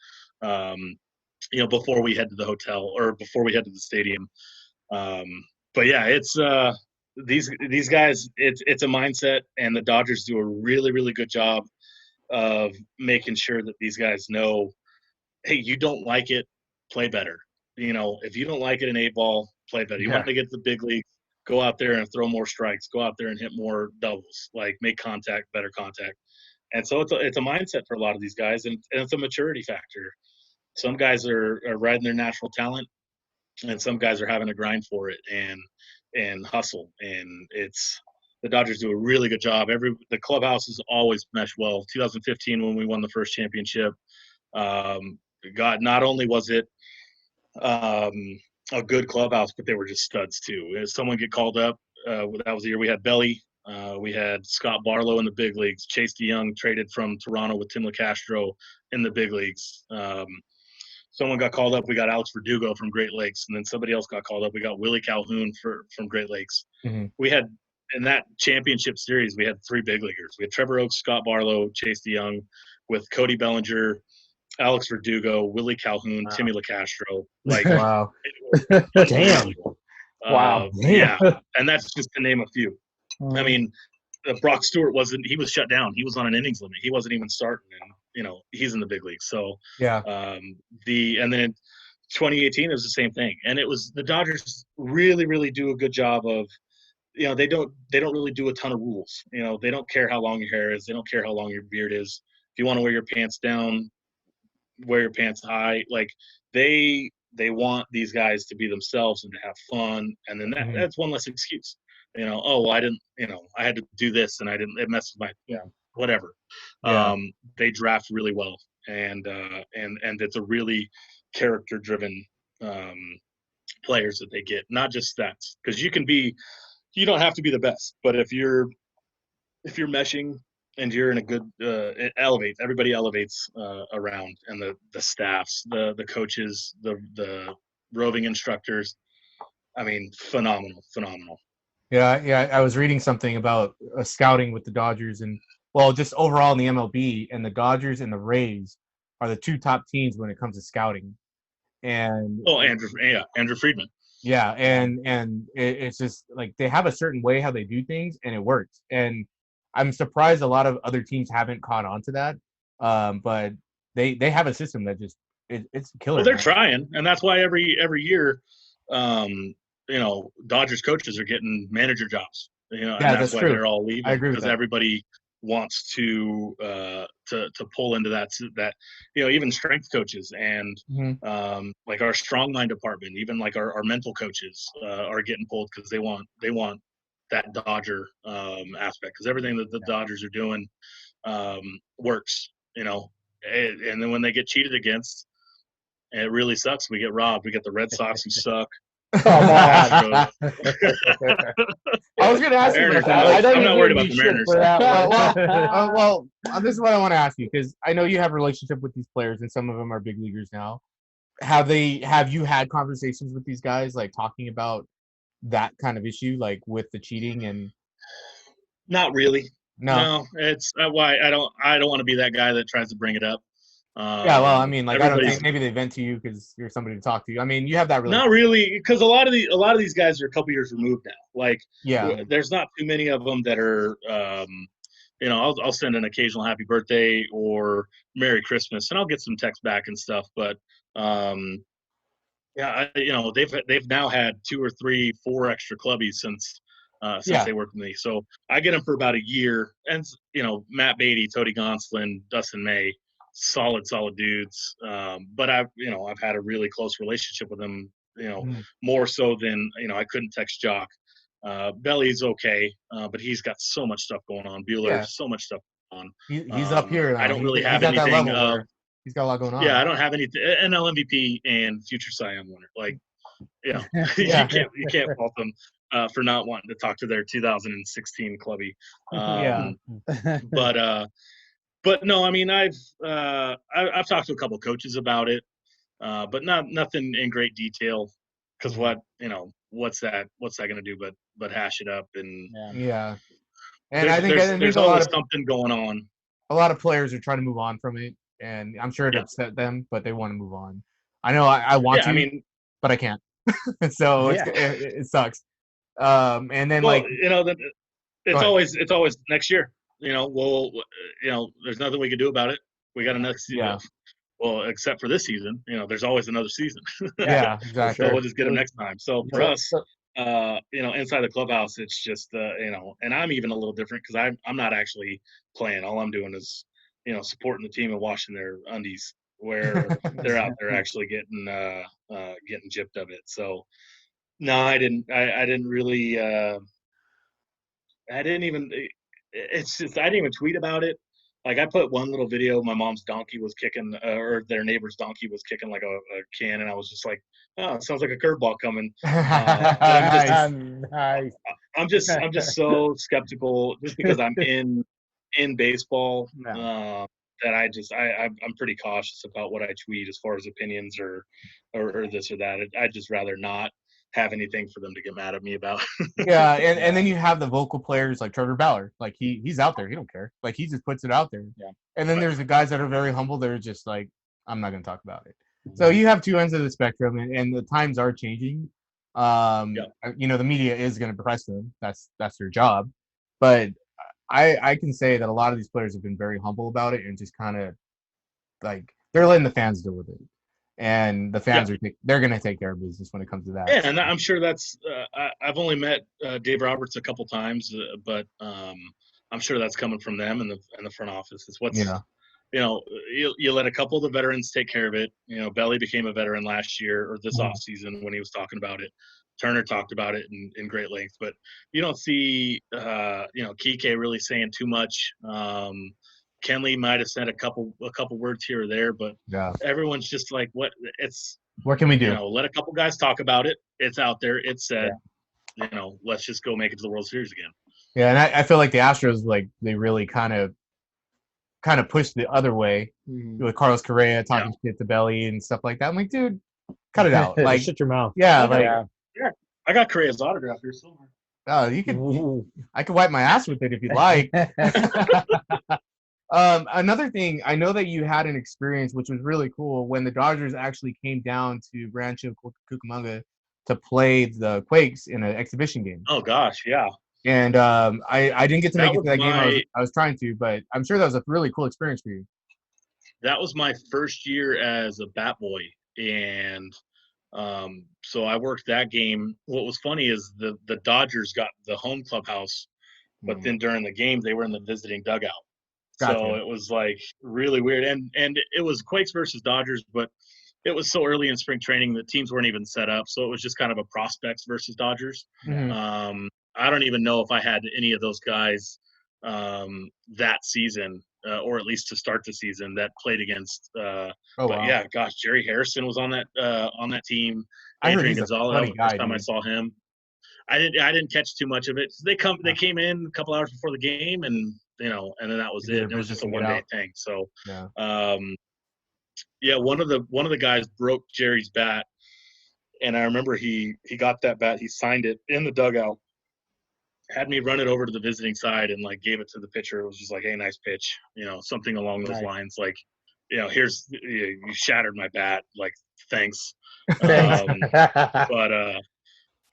C: before we head to the hotel or before we head to the stadium. But yeah, it's these guys, it's a mindset, and the Dodgers do a really, really good job of making sure that these guys know, hey, you don't like it, play better. If you don't like it in 8-ball, play better. You want to get to the big league, go out there and throw more strikes, go out there and hit more doubles, like make contact, better contact. And so it's a mindset for a lot of these guys, and it's a maturity factor. Some guys are riding their natural talent, and some guys are having to grind for it and hustle. And the Dodgers do a really good job. The clubhouse has always meshed well. 2015, when we won the first championship, not only was it a good clubhouse, but they were just studs too. If someone get called up, that was the year we had Belly. We had Scott Barlow in the big leagues. Chase DeYoung traded from Toronto with Tim LeCastro in the big leagues. Someone got called up. We got Alex Verdugo from Great Lakes, and then somebody else got called up. We got Willie Calhoun from Great Lakes.
B: Mm-hmm.
C: We had, in that championship series, we had 3 big leaguers. We had Trevor Oaks, Scott Barlow, Chase DeYoung, with Cody Bellinger, Alex Verdugo, Willie Calhoun, Timmy LeCastro. Like,
B: wow,
D: damn,
A: wow,
C: yeah, and that's just to name a few. I mean, Brock Stewart he was shut down. He was on an innings limit. He wasn't even starting, and he's in the big league. So and then 2018 it was the same thing, and it was the Dodgers really, really do a good job of, they don't really do a ton of rules. They don't care how long your hair is. They don't care how long your beard is. If you want to wear your pants down, wear your pants high. Like, they want these guys to be themselves and to have fun, and then that's one less excuse. Oh, well, I didn't, I had to do this and I didn't, it messed with my, whatever. They draft really well, and it's a really character driven players that they get, not just stats, because you don't have to be the best, but if you're meshing and you're in a good, it elevates, everybody elevates around, and the staffs, the coaches, the roving instructors. I mean, phenomenal.
B: Yeah. I was reading something about scouting with the Dodgers, and just overall in the MLB, and the Dodgers and the Rays are the 2 top teams when it comes to scouting. And
C: Andrew Friedman.
B: Yeah, and it's just like they have a certain way how they do things, and it works. And I'm surprised a lot of other teams haven't caught on to that. But they have a system that just it's killer.
C: Well, they're trying, and that's why every year, Dodgers coaches are getting manager jobs. And that's why
B: true.
C: they're all leaving.
B: I agree with
C: because
B: that.
C: everybody wants to pull into that. Even strength coaches and like our strongman department, even like our mental coaches are getting pulled because they want that Dodger aspect, because everything that the Dodgers are doing works, you know. And then when they get cheated against, it really sucks. We get robbed. We get the Red Sox who suck.
A: Come on.
B: I was going to ask you about that.
C: I'm not worried about the Mariners.
B: Well, this is what I want to ask you, because I know you have a relationship with these players, and some of them are big leaguers now. Have you had conversations with these guys, like talking about that kind of issue, like with the cheating? And
C: not really. No, it's why I don't want to be that guy that tries to bring it up.
B: Yeah, well, I mean, like, I don't think maybe they vent to you because you're somebody to talk to. I mean, you have that
C: Not really, because a lot of these guys are a couple years removed now. Like, there's not too many of them that are, you know, I'll send an occasional happy birthday or Merry Christmas, and I'll get some text back and stuff. But yeah, you know, they've now had 2 or 3, 4 extra clubbies since they worked with me. So I get them for about a year, and you know, Matt Beatty, Tony Gonsolin, Dustin May. Solid dudes. But I've had a really close relationship with them, you know, more so than, you know, I couldn't text Jock. Belly's okay, but he's got so much stuff going on. Bueller, so much stuff going on.
B: He's up here now.
C: I don't really have anything.
B: He's got a lot going on.
C: Yeah, I don't have anything. NL MVP and future Cy Young winner. Like, you know, you can't fault them for not wanting to talk to their 2016 clubby. But no, I mean, I've talked to a couple of coaches about it, but nothing in great detail, because what's that going to do but hash it up and
B: And I think
C: there's always something going on.
B: A lot of players are trying to move on from it, and I'm sure it upset them, but they want to move on. I know I want to, I mean, but I can't. So it sucks. And then, well, like,
C: you know, it's always next year. You know, there's nothing we can do about it. We got a next season.
B: Yeah.
C: Well, except for this season, you know, there's always another season.
B: Yeah, exactly.
C: So we'll just get them next time. So for us, you know, inside the clubhouse, it's just, you know, and I'm even a little different because I'm not actually playing. All I'm doing is, you know, supporting the team and washing their undies, where they're out there actually getting gypped of it. So no, I didn't really. I didn't even. It's just I didn't even tweet about it. Like, I put one little video. My mom's donkey was kicking, or their neighbor's donkey was kicking like a can, and I was just like, "Oh, it sounds like a curveball coming." I'm just so skeptical, just because I'm in baseball, that I'm pretty cautious about what I tweet as far as opinions or this or that. I'd just rather not have anything for them to get mad at me about.
B: Yeah, and then you have the vocal players like Trevor Bauer. Like, he's out there. He don't care. Like, he just puts it out there.
A: Yeah.
B: And then there's the guys that are very humble. They're just like, I'm not going to talk about it. So you have two ends of the spectrum, and the times are changing. You know, the media is going to press them. That's their job. But I can say that a lot of these players have been very humble about it, and just kind of like, they're letting the fans deal with it. And the fans they're going to take care of business when it comes to that.
C: Yeah, and I'm sure that's I've only met Dave Roberts a couple times, but I'm sure that's coming from them in the front office. It's what's you know, you let a couple of the veterans take care of it. You know, Belly became a veteran last year or this offseason when he was talking about it. Turner talked about it in great length, but you don't see you know, Kike really saying too much. Kenley might have said a couple words here or there, but everyone's just like, what
B: can we do?
C: You know, let a couple guys talk about it. It's out there. It's said. You know, let's just go make it to the World Series again.
B: Yeah, and I feel like the Astros, like, they really kind of pushed the other way with Carlos Correa talking shit to Belly and stuff like that. I'm like, dude, cut it out. Like,
D: shut your mouth.
B: Yeah,
C: I got Correa's autograph here somewhere.
B: Oh, you can. I could wipe my ass with it if you'd like. Another thing, I know that you had an experience which was really cool when the Dodgers actually came down to Rancho Cucamonga to play the Quakes in an exhibition game.
C: Oh gosh, yeah.
B: And I didn't get to make it to that game. I was trying to, but I'm sure that was a really cool experience for you.
C: That was my first year as a bat boy, and so I worked that game. What was funny is the Dodgers got the home clubhouse, but then during the game they were in the visiting dugout. Gotcha. So it was like really weird, and it was Quakes versus Dodgers, but it was so early in spring training that teams weren't even set up, so it was just kind of a prospects versus Dodgers. I don't even know if I had any of those guys that season, or at least to start the season, that played against. But yeah, gosh, Jerry Harrison was on that team.
B: I heard
C: Adrian
B: he's a
C: Gonzalez, that
B: funny
C: was the
B: guy,
C: first time I
B: dude.
C: saw him. I didn't catch too much of it. They came in a couple hours before the game, and and then that was it. It was just a 1-day thing. So, yeah, one of the guys broke Jerry's bat, and I remember he got that bat, he signed it in the dugout, had me run it over to the visiting side, and like gave it to the pitcher. It was just like, hey, nice pitch, something along those lines. Like, here's you shattered my bat. Like, thanks. But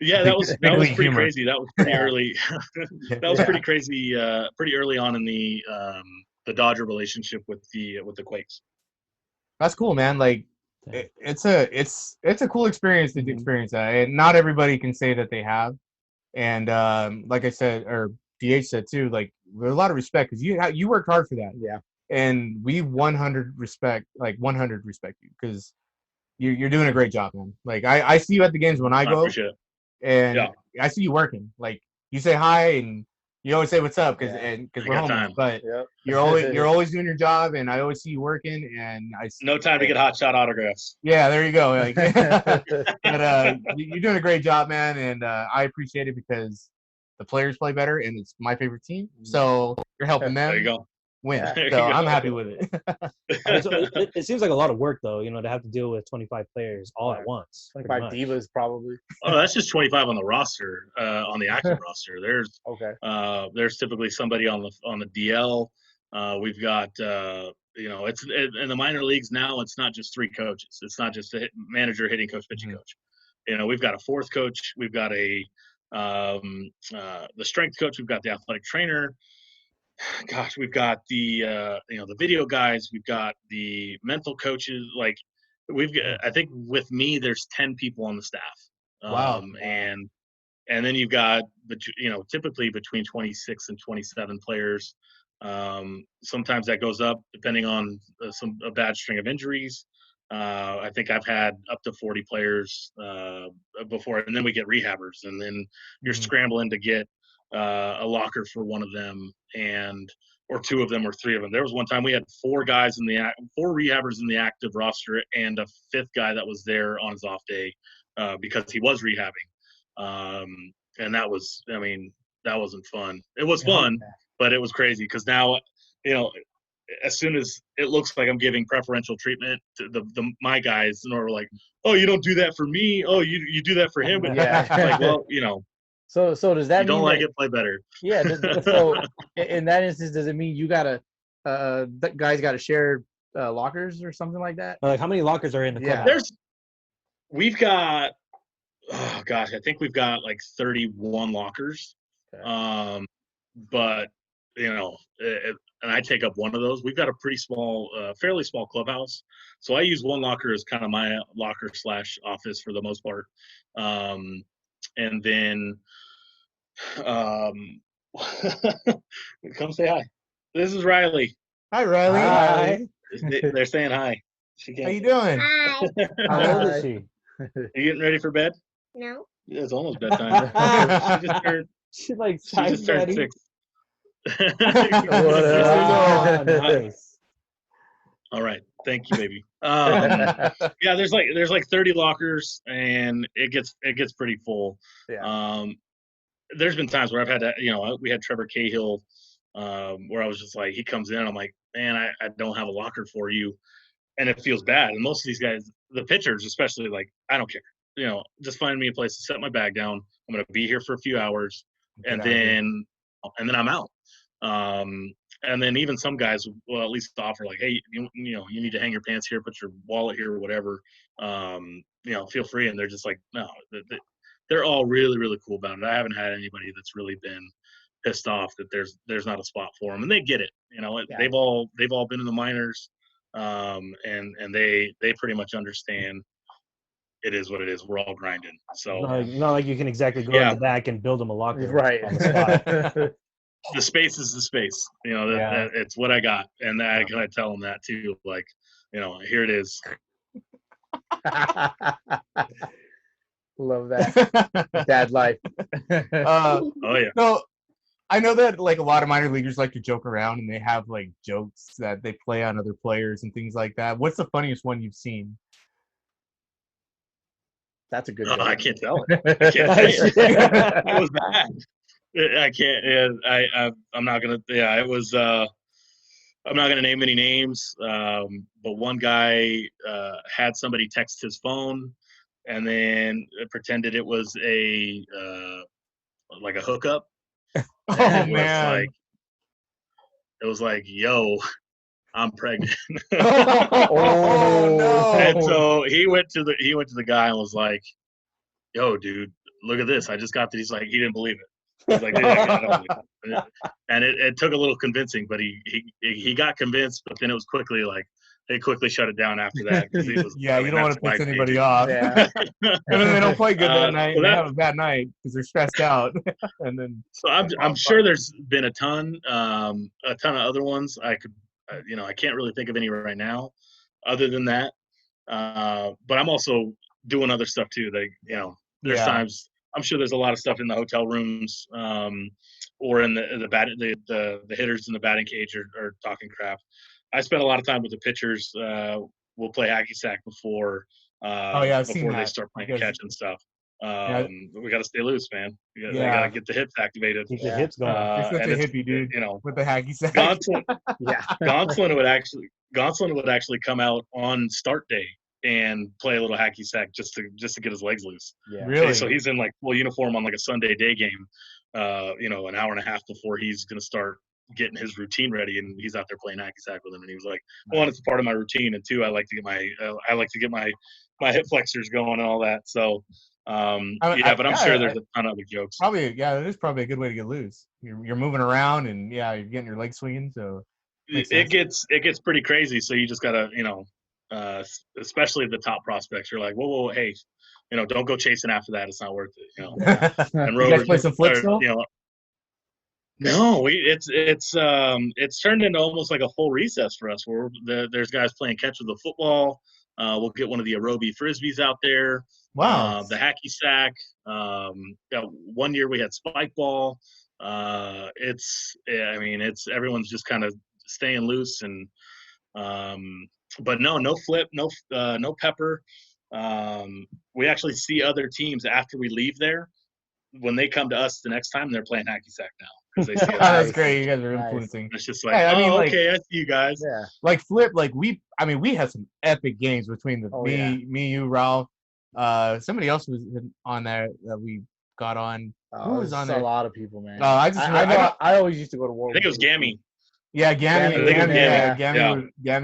C: yeah, that was pretty crazy. That was pretty early. That was pretty crazy. Pretty early on in the Dodger relationship with the Quakes.
B: That's cool, man. Like, it's a cool experience to experience that, and not everybody can say that they have. And like I said, or DH said too, like, there's a lot of respect because you worked hard for that.
A: Yeah.
B: And we 100 respect you because you're doing a great job, man. Like, I see you at the games when I go.
C: Appreciate it.
B: And I see you working. Like, you say hi and you always say what's up because we're homies. But you're always doing your job, and I always see you working. And
C: no time to get hot shot autographs.
B: Yeah, there you go. Like, but you're doing a great job, man, and I appreciate it because the players play better, and it's my favorite team. So you're helping them.
C: There you go.
B: Win. So I'm happy with it.
D: It seems like a lot of work, though, to have to deal with 25 players all at once.
A: 25 divas, probably.
C: Oh, that's just 25 on the roster, on the active roster. There's typically somebody on the DL. We've got, it's in the minor leagues now. It's not just 3 coaches. It's not just a manager, hitting coach, pitching coach. We've got a 4th coach. We've got the strength coach. We've got the athletic trainer. Gosh, we've got the the video guys. We've got the mental coaches. Like, I think with me, there's 10 people on the staff.
B: Wow.
C: And then you've got typically between 26 and 27 players. Sometimes that goes up depending on a bad string of injuries. I think I've had up to 40 players before, and then we get rehabbers, and then you're scrambling to get a locker for one of them, or 2 of them, or 3 of them. There was one time we had 4 rehabbers in the active roster, and a 5th guy that was there on his off day because he was rehabbing. And that wasn't fun. It was fun, but it was crazy because now, as soon as it looks like I'm giving preferential treatment to my guys, and we're like, oh, you don't do that for me. Oh, you do that for him. But like, well,
A: So does that
C: you don't
A: mean
C: like it, play better?
A: Yeah. So in that instance, does it mean you gotta guys gotta share lockers or something like that?
D: Like, how many lockers are in the clubhouse?
C: We've got, oh gosh, I think we've got like 31 lockers. Okay. But and I take up one of those. We've got a pretty small, fairly small clubhouse, so I use one locker as kind of my locker / office for the most part. And then, come say hi. This is Riley.
B: Hi, Riley.
D: Hi.
C: They're saying hi.
B: How you doing?
E: Hi.
D: How old is she?
C: Are you getting ready for bed?
E: No.
C: Yeah, it's almost bedtime.
D: She like
C: she just turned 6.
D: Nice.
C: All right. Thank you, baby. Yeah, there's like 30 lockers, and it gets pretty full.
A: Yeah.
C: There's been times where I've had to, we had Trevor Cahill, where I was just like, he comes in, I'm like, man, I don't have a locker for you, and it feels bad. And most of these guys, the pitchers especially, like, I don't care. Just find me a place to set my bag down. I'm gonna be here for a few hours, and then I'm out. And then even some guys will at least offer, like, hey, you need to hang your pants here, put your wallet here, or whatever. Feel free. And they're just like, no, they're all really, really cool about it. I haven't had anybody that's really been pissed off that there's not a spot for them, and they get it. They've all been in the minors, and they pretty much understand. It is what it is. We're all grinding. So
D: not like you can exactly go in the back and build them a locker
A: right
D: on the spot.
C: The space is the space. That it's what I got, and I kind of tell them that too. Like, here it is.
A: Love that. Dad life.
C: Oh yeah.
B: So I know that like a lot of minor leaguers like to joke around and they have like jokes that they play on other players and things like that. What's the funniest one you've seen?
A: That's a good
C: Oh,
A: joke.
C: I can't tell it. I can't say it. It was bad. I can't. I'm not gonna. Yeah, it was. I'm not gonna name any names. But one guy had somebody text his phone, and then pretended it was a like a hookup. And
B: Oh
C: it was
B: man.
C: like, yo, I'm pregnant.
B: Oh no.
C: And so he went to the guy and was like, yo, dude, look at this. I just got this. He's like, he didn't believe it. He's like, dude, I don't believe it. And it took a little convincing, but he got convinced, but then it was quickly like, they quickly shut it down after that. He was,
B: Yeah, you don't want to piss anybody off.
A: Yeah.
B: And then they don't play good that night,
C: so
B: and they have a bad night because they're stressed out. And then
C: So I'm sure there's been a ton of other ones. I could, I can't really think of any right now, other than that. But I'm also doing other stuff too. There's times I'm sure there's a lot of stuff in the hotel rooms, or in the hitters in the batting cage are talking crap. I spend a lot of time with the pitchers. We'll play hacky sack before
B: I've seen
C: before they
B: that.
C: start playing
B: Because-
C: catch and stuff.
B: Yeah.
C: We got to stay loose, man. They
B: Yeah.
C: got to get the hips activated.
D: Keep the hips going.
B: You're such
C: And
B: a
C: it's,
B: hippie, dude.
C: With
B: the hacky sack.
A: Yeah.
C: Gonsolin would actually come out on start day and play a little hacky sack just to get his legs loose.
A: Yeah.
B: Really?
C: So he's in like full uniform on like a Sunday day game, an hour and a half before he's gonna start getting his routine ready, and he's out there playing hacky sack with him. And he was like, one, it's a part of my routine, and two, I like to get my hip flexors going and all that. So but I'm sure there's a ton of other jokes.
B: Probably, it is probably a good way to get loose. You're moving around and you're getting your legs swinging. So
C: it gets pretty crazy. So you just gotta, especially the top prospects, you're like, whoa, hey, don't go chasing after that. It's not worth it. And
B: you guys play some flips still?
C: No, it's turned into almost like a full recess for us, where there's guys playing catch with the football. We'll get one of the aerobic frisbees out there.
B: Wow.
C: The hacky sack. One year we had spike ball. It's everyone's just kind of staying loose, and but no flip, no pepper. We actually see other teams after we leave there. When they come to us the next time, they're playing hacky sack now because they see us.
B: That's great. You guys are influencing.
C: It's just like, okay, I see you guys.
A: Yeah.
B: Like flip, like we had some epic games between me, you, Ralph. Somebody else was on there that we got on. Who was on there?
A: A lot of people, man.
B: I
A: always used to go to war.
C: I think it was Gammy.
B: Yeah, Gammy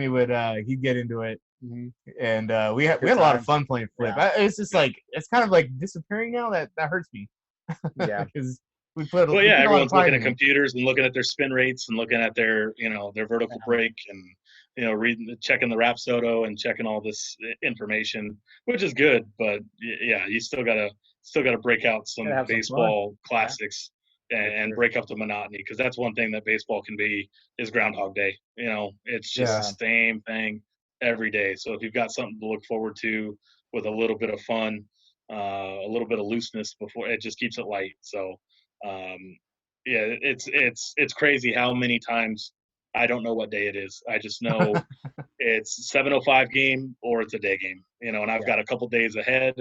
B: would he'd get into it.
A: Mm-hmm.
B: And we had a lot of fun playing flip. Yeah. It's just like it's kind of like disappearing now. That hurts me.
A: Yeah,
B: because we put.
C: Well, yeah, everyone's looking at computers and looking at their spin rates and looking at their their vertical break and checking the Rapsodo and checking all this information, which is good. But yeah, you still gotta break out some baseball classics. And break up the monotony, because that's one thing that baseball can be is Groundhog Day. It's just the same thing every day. So if you've got something to look forward to with a little bit of fun, a little bit of looseness before, it just keeps it light. So it's crazy how many times I don't know what day it is. I just know it's 7:05 game or it's a day game. And I've got a couple days ahead,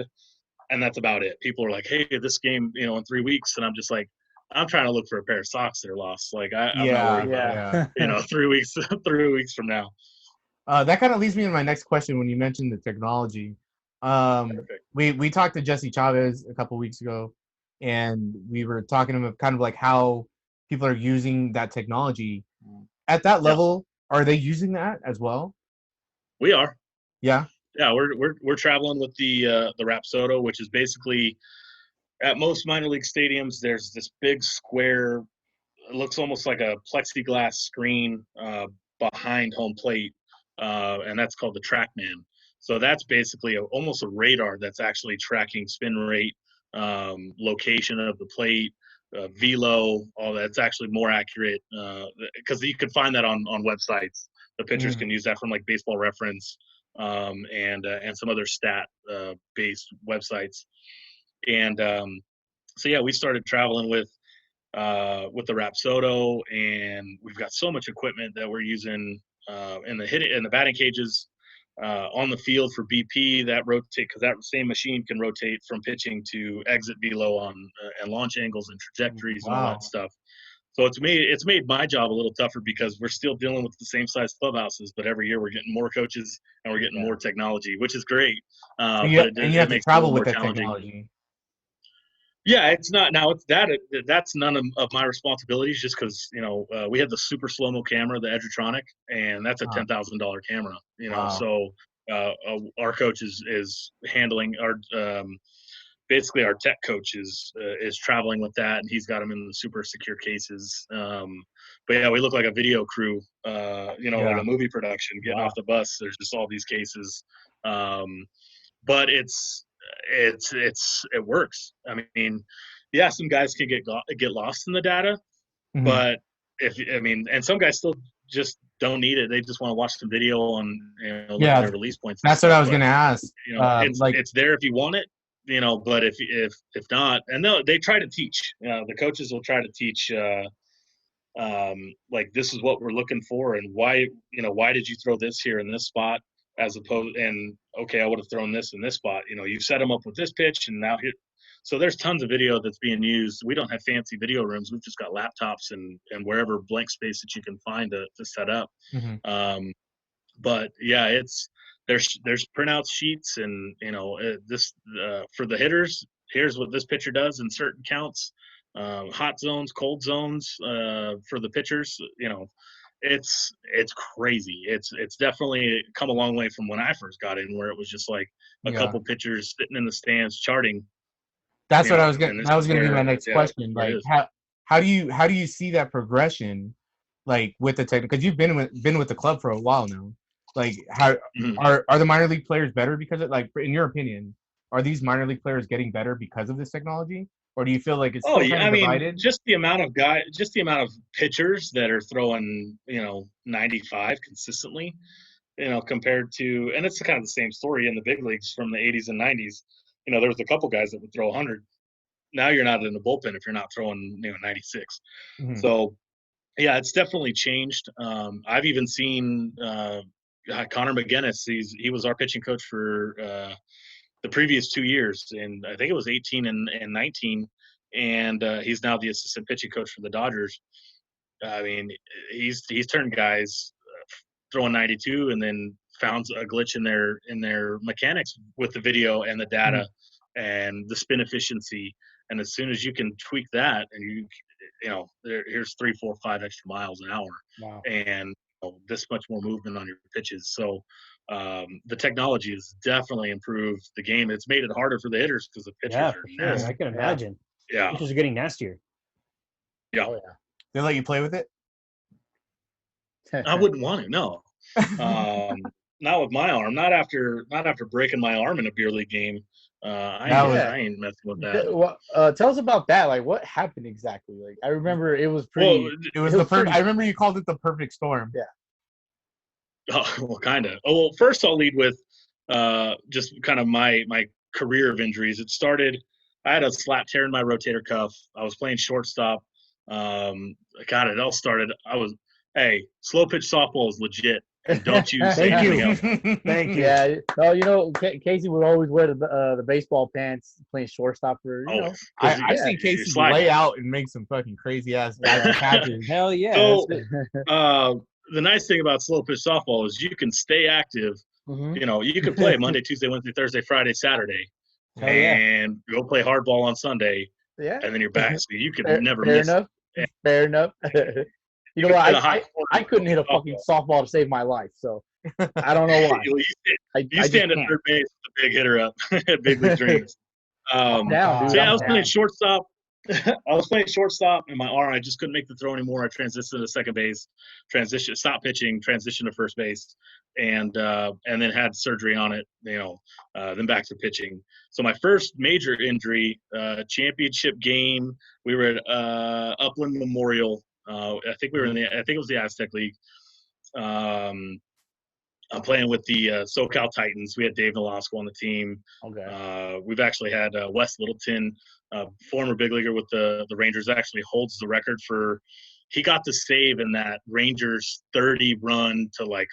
C: and that's about it. People are like, hey, this game, in 3 weeks, and I'm just like, I'm trying to look for a pair of socks that are lost. Like I'm not worried about 3 weeks 3 weeks from now.
B: That kind of leads me to my next question when you mentioned the technology. We talked to Jesse Chavez a couple weeks ago, and we were talking to him kind of like how people are using that technology. At that level, are they using that as well?
C: We are.
B: Yeah.
C: Yeah, we're traveling with the Rapsodo, which is basically, at most minor league stadiums, there's this big square. It looks almost like a plexiglass screen behind home plate, and that's called the TrackMan. So that's basically almost a radar that's actually tracking spin rate, location of the plate, velo, all that. It's actually more accurate because you can find that on websites. The pitchers can use that from like Baseball Reference and some other stat based websites. And so yeah, we started traveling with the Rapsodo, and we've got so much equipment that we're using in the batting cages, on the field for BP that rotate, because that same machine can rotate from pitching to exit velo on and launch angles and trajectories and all that stuff. So it's made my job a little tougher because we're still dealing with the same size clubhouses, but every year we're getting more coaches and we're getting more technology, which is great.
B: And
C: But
B: you have to
C: makes
B: travel
C: it
B: with
C: more
B: that
C: challenging.
B: technology.
C: Yeah, it's not now. It's that's none of my responsibilities. Just because we had the super slow mo camera, the Edgertronic, and that's a $10,000 camera. So our coach is handling our basically our tech coach is traveling with that, and he's got them in the super secure cases. But yeah, we look like a video crew, like a movie production getting off the bus. There's just all these cases, but it works. I mean, yeah, some guys can get lost in the data, but and some guys still just don't need it. They just want to watch some video on look at their release points.
B: That's what I was gonna ask.
C: It's there if you want it. But if not, and they try to teach. The coaches will try to teach. Like, this is what we're looking for, and why did you throw this here in this spot, as opposed, and okay, I would have thrown this in this spot. You set them up with this pitch, and now here. So there's tons of video that's being used. We don't have fancy video rooms. We've just got laptops and wherever blank space that you can find to set up. But yeah, there's printout sheets, and this for the hitters. Here's what this pitcher does in certain counts. Hot zones, cold zones for the pitchers. It's crazy. It's definitely come a long way from when I first got in, where it was just like a couple pitchers sitting in the stands charting.
B: That's what I was gonna. That was gonna be my next question. Like, how do you see that progression, like, with the tech? Because you've been with the club for a while now. Like, how are the minor league players better because of, like, in your opinion, are these minor league players getting better because of this technology, or do you feel like it's still kind of divided?
C: Just the amount of pitchers that are throwing 95 consistently, compared to, and it's kind of the same story in the big leagues from the 80s and 90s. There was a couple guys that would throw 100. Now you're not in the bullpen if you're not throwing 96. So yeah, it's definitely changed. I've even seen Connor McGinnis. He was our pitching coach for the previous 2 years, and I think it was 18 and 19, and he's now the assistant pitching coach for the Dodgers. I mean, he's turned guys throwing 92 and then found a glitch in their mechanics with the video and the data and the spin efficiency. And as soon as you can tweak that, and here's 3, 4, 5 extra miles an hour, and this much more movement on your pitches. So the technology has definitely improved the game. It's made it harder for the hitters because the pitchers are nasty.
D: I can imagine.
C: Yeah,
D: pitchers are getting nastier.
C: Yeah.
B: They let you play with it?
C: I wouldn't want to. No, not with my arm. Not after breaking my arm in a beer league game. I ain't messing with that.
A: Well, tell us about that. Like, what happened exactly? Like, I remember it was pretty.
B: Well, it was the perfect. I remember you called it the perfect storm.
A: Yeah.
C: Oh, well, kind of. Oh, well, first I'll lead with just kind of my career of injuries. It started. I had a slat tear in my rotator cuff. I was playing shortstop. God, it all started. Slow pitch softball is legit. And don't you say anything else.
A: Thank you. Yeah. No, Casey would always wear the baseball pants playing shortstop for,
B: I've seen Casey lay out and make some fucking crazy ass catches.
D: Hell yeah.
C: So, the nice thing about slow pitch softball is you can stay active. You can play Monday, Tuesday, Wednesday, Thursday, Friday, Saturday, and go play hardball on Sunday.
A: Yeah.
C: And then you're back. So you could never miss.
A: Fair enough. You know what? I couldn't hit a fucking softball to save my life, so I don't know why.
C: You stand at third base with the big hitter up at Big League Dreams.
A: Down, dude.
C: So yeah, I was playing shortstop. And my arm, I just couldn't make the throw anymore. I transitioned to second base, stop pitching, transition to first base, and then had surgery on it. Then back to pitching. So my first major injury, championship game, we were at Upland Memorial. I think it was the Aztec League. I'm playing with the SoCal Titans. We had Dave Nolasco on the team.
A: Okay.
C: We've actually had Wes Littleton, former big leaguer with the Rangers, actually holds the record for. He got the save in that Rangers 30 run to like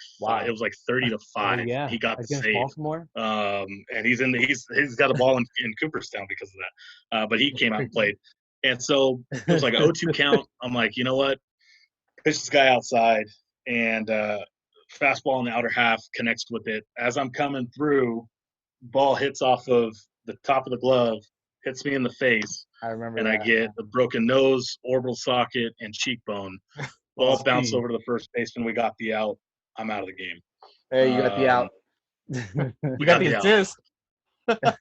C: it was like 30 to 5.
D: Oh, yeah.
C: He got the
D: Against
C: save.
D: Baltimore.
C: And he's got a ball in Cooperstown because of that. But he came out and played. And so it was like an 0-2 count. I'm like, you know what? Pitch this guy outside, and fastball in the outer half connects with it. As I'm coming through, ball hits off of the top of the glove, hits me in the face.
A: I remember
C: and
A: that.
C: I get a broken nose, orbital socket, and cheekbone. Ball bounced over to the first baseman. We got the out. I'm out of the game.
A: Hey, you got the out.
B: You got the assist.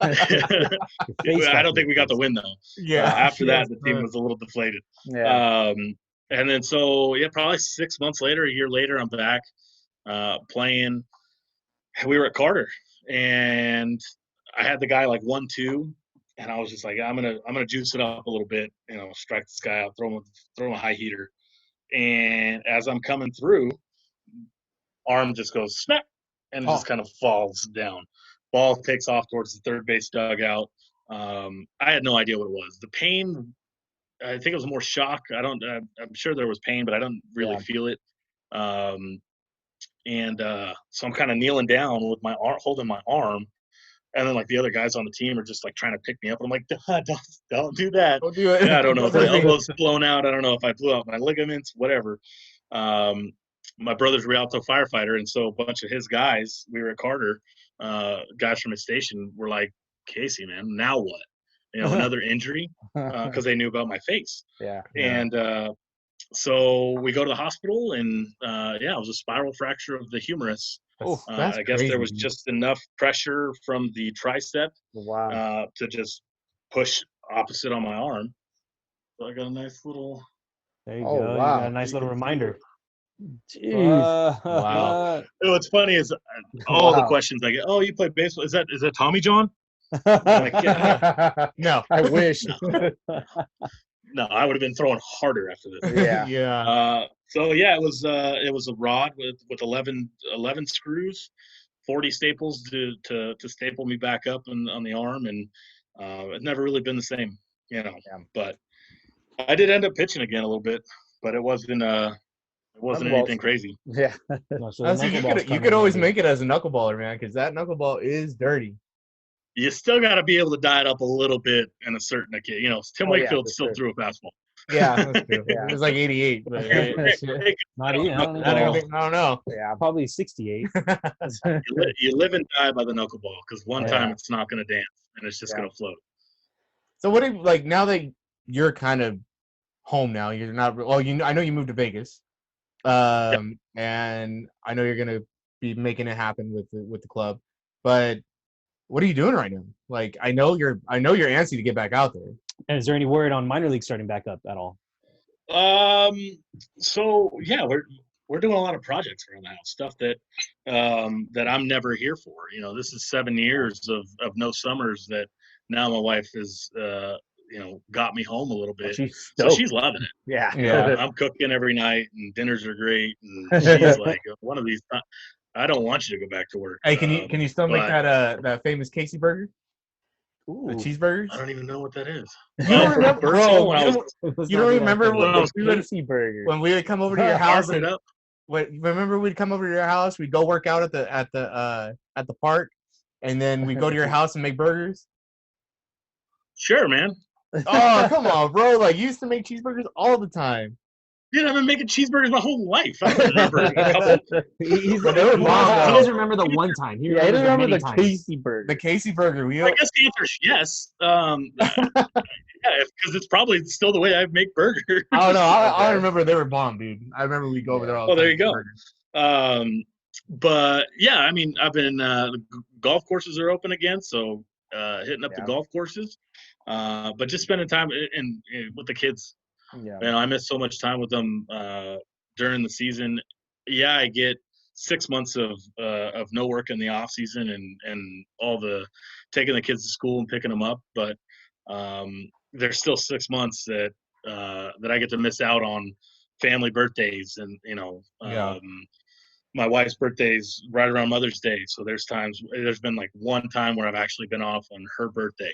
C: I don't think we got the win, though.
B: Yeah.
C: After that, the team was a little deflated.
A: Yeah.
C: And then probably 6 months later, a year later, I'm back playing. We were at Carter, and I had the guy like 1-2. And I was just like, I'm gonna juice it up a little bit, strike this guy out, throw him a high heater. And as I'm coming through, arm just goes snap, and it just kind of falls down. Ball takes off towards the third base dugout. I had no idea what it was. The pain, I think it was more shock. I'm sure there was pain, but I don't really feel it. So I'm kind of kneeling down with my arm, holding my arm. And then, like, the other guys on the team are just, like, trying to pick me up. And I'm like, don't do that.
B: Don't do it.
C: Yeah, I don't know if my elbow's blown out. I don't know if I blew out my ligaments, whatever. My brother's a Rialto firefighter, and so a bunch of his guys, we were at Carter, guys from his station, were like, Casey, man, now what? Another injury? Because they knew about my face.
A: Yeah.
C: And so we go to the hospital, and, it was a spiral fracture of the humerus.
B: That's
C: I guess
B: crazy.
C: there was just enough pressure from the tricep to just push opposite on my arm. So I got a nice little.
D: There you
A: Oh,
D: go.
A: wow.
D: You got a nice little reminder.
A: Jeez.
B: Wow.
C: What's funny is all the questions I get. Oh, you play baseball? Is that Tommy John? I'm like, yeah.
B: No.
A: I wish.
C: No, I would have been throwing harder after this.
A: Yeah.
B: Yeah.
C: It was a rod with 11 screws, 40 staples to staple me back up on the arm, and it's never really been the same, But I did end up pitching again a little bit, but it wasn't anything crazy.
A: Yeah.
B: So you could always make it as a knuckleballer, man, because that knuckleball is dirty.
C: You still got to be able to diet up a little bit in a certain occasion. Tim Wakefield still threw a fastball.
B: Yeah, that's true. It was like 88. But
D: Not even.
B: I don't know.
D: Yeah, probably 68.
C: You live and die by the knuckleball, because one time it's not going to dance, and it's just going to float.
B: So now that you're kind of home now, you're not. Well, I know you moved to Vegas, and I know you're going to be making it happen with the club, but what are you doing right now? Like, I know you're antsy to get back out there.
D: And is there any word on minor league starting back up at all?
C: So yeah, we're doing a lot of projects around the house, stuff that I'm never here for. This is 7 years of no summers that now my wife is got me home a little bit. So she's loving it.
A: Yeah.
C: I'm cooking every night, and dinners are great, and she's like, one of these times, I don't want you to go back to work.
B: Hey, can you still make that famous Casey burger?
A: Ooh.
B: The cheeseburgers?
C: I don't even know what that is.
B: You don't remember, bro? You don't remember when we would come over to your house? Remember we'd come over to your house? We'd go work out at the park, and then we'd go to your house and make burgers.
C: Sure, man.
B: Oh, come on, bro! Like, you used to make cheeseburgers all the time.
C: Dude, I've been making cheeseburgers my whole life. I don't remember a couple.
D: He doesn't remember the one time. He doesn't remember the
A: Casey burger.
B: The Casey burger.
C: I guess the answer is yes. Because it's probably still the way I make burgers.
B: Oh no, I remember they were bomb, dude. I remember we'd go over there all the time.
C: Well, there you go. But yeah, I mean, I've been the golf courses are open again, so hitting up the golf courses. But just spending time with the kids. Yeah, I miss so much time with them during the season. Yeah, I get 6 months of no work in the off season and all the taking the kids to school and picking them up. But there's still 6 months that I get to miss out on family birthdays and my wife's birthday's right around Mother's Day, so there's been like one time where I've actually been off on her birthday.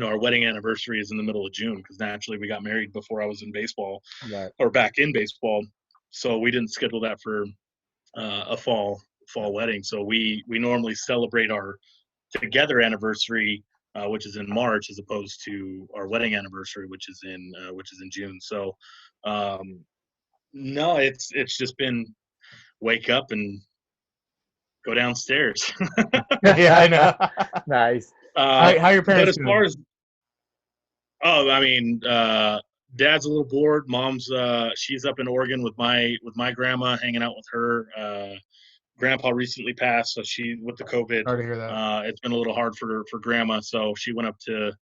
C: Our wedding anniversary is in the middle of June because naturally we got married before I was in baseball,
A: Right.
C: or back in baseball, so we didn't schedule that for a fall wedding. So we normally celebrate our together anniversary, which is in March, as opposed to our wedding anniversary, which is in June. So no, it's just been wake up and go downstairs.
B: Yeah, I know.
A: Nice.
B: How are your parents
C: but as
B: doing?
C: far as Dad's a little bored. Mom's she's up in Oregon with my grandma, hanging out with her. Grandpa recently passed, so she, with the COVID,
B: Sorry to hear that.
C: it's been a little hard for grandma, so she went up to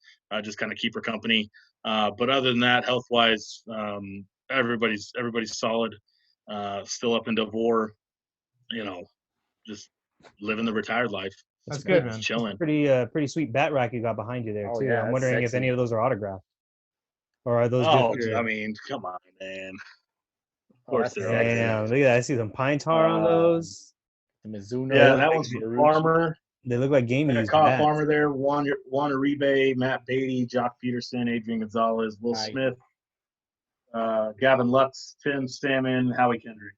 C: just kind of keep her company. But other than that, health wise, everybody's solid. Still up in Devore, just living the retired life.
B: That's good, man.
C: Just chilling.
D: Pretty sweet bat rack you got behind you there
A: Oh,
D: too.
A: yeah,
D: I'm
A: that's
D: wondering if
A: sexy.
D: any of those are autographed, or are those
C: Oh,
D: just?
C: I mean, come on, man. Of
A: Oh,
C: course
A: that's
C: they're
A: sexy.
D: Damn, look at that! I see some pine tar on those.
A: The Mizuno.
C: Yeah,
D: look
C: that
D: like
C: one's from
A: Marucci.
C: Farmer.
D: They look like game
C: I got
D: used
C: Kyle
D: bats.
C: Farmer there, Juan Uribe, Matt Beatty, Jock Peterson, Adrian Gonzalez, Will
A: Nice.
C: Smith, Gavin Lux, Tim Stammen, Howie Kendrick,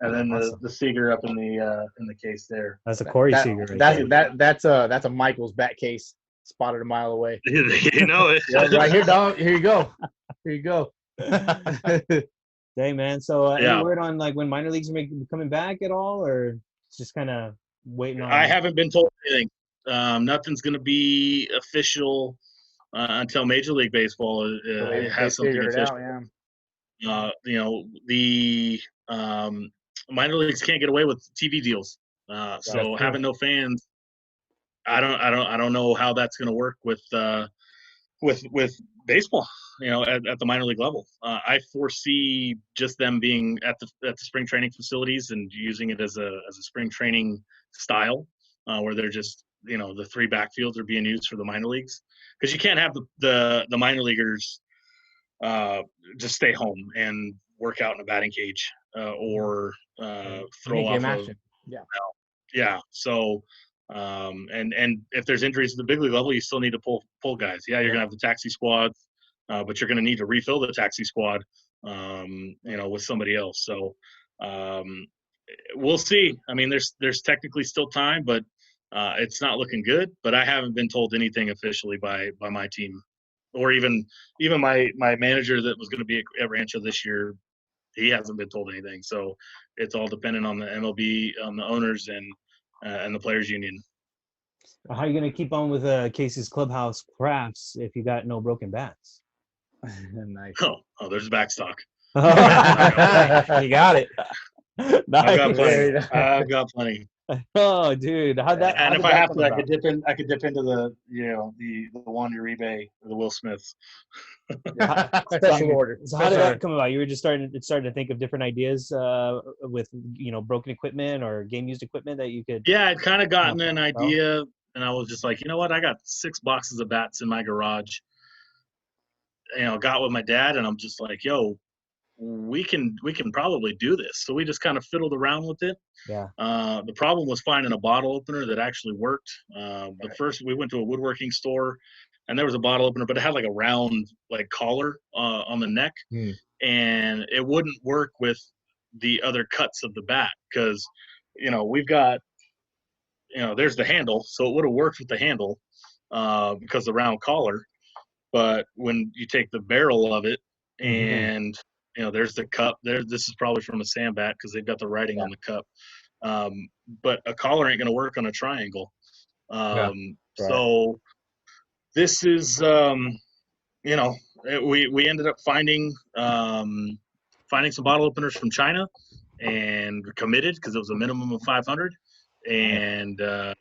C: and then
D: Awesome.
C: the Seager up in the case there.
D: That's a Corey Seager right there.
A: That's a Michael's bat case spotted a mile away.
C: You know it.
A: Yeah, right here, dog. Here you go. Here you go.
D: Dang, man. So
C: Yeah.
D: any word on like when minor leagues are coming back at all, or it's just kind of waiting on?
C: I haven't been told anything. Nothing's going to be official until Major League Baseball has something
A: figured it
C: official.
A: out, yeah.
C: The minor leagues can't get away with TV deals. So having no fans, I don't know how that's going to work with baseball. At the minor league level, I foresee just them being at the spring training facilities and using it as a spring training style, where they're just the three backfields are being used for the minor leagues, because you can't have the minor leaguers just stay home and work out in a batting cage or throw off
A: action.
C: Yeah. So, and if there's injuries at the big league level, you still need to pull guys. Yeah, you're gonna have the taxi squads, but you're gonna need to refill the taxi squad, with somebody else. So, we'll see. I mean, there's technically still time, but it's not looking good. But I haven't been told anything officially by my team, or even my manager that was going to be at Rancho this year. He hasn't been told anything. So it's all dependent on the MLB, on the owners, and the players union.
D: How are you gonna keep on with Casey's Clubhouse crafts if you got no broken bats?
A: Nice.
C: Oh, there's backstock.
D: You got it. Nice.
C: I've got plenty.
D: Oh, dude,
C: And if I have to, I could dip into the the Juan Uribe or the Will Smiths.
A: Special order.
D: So how did that come about? You were just starting to think of different ideas with broken equipment or game used equipment that you could.
C: Yeah, I'd kind of gotten an idea, and I was just like, you know what? I got 6 boxes of bats in my garage. Got with my dad, and I'm just like, yo, we can probably do this. So we just kind of fiddled around with it.
D: Yeah.
C: The problem was finding a bottle opener that actually worked. But first we went to a woodworking store, and there was a bottle opener, but it had like a round collar on the neck, and it wouldn't work with the other cuts of the bat because we've got there's the handle, so it would have worked with the handle because the round collar. But when you take the barrel of it and there's the cup there, this is probably from a sandbat because they've got the writing on the cup. But a collar ain't going to work on a triangle. So this is, we ended up finding some bottle openers from China and committed because it was a minimum of 500. And there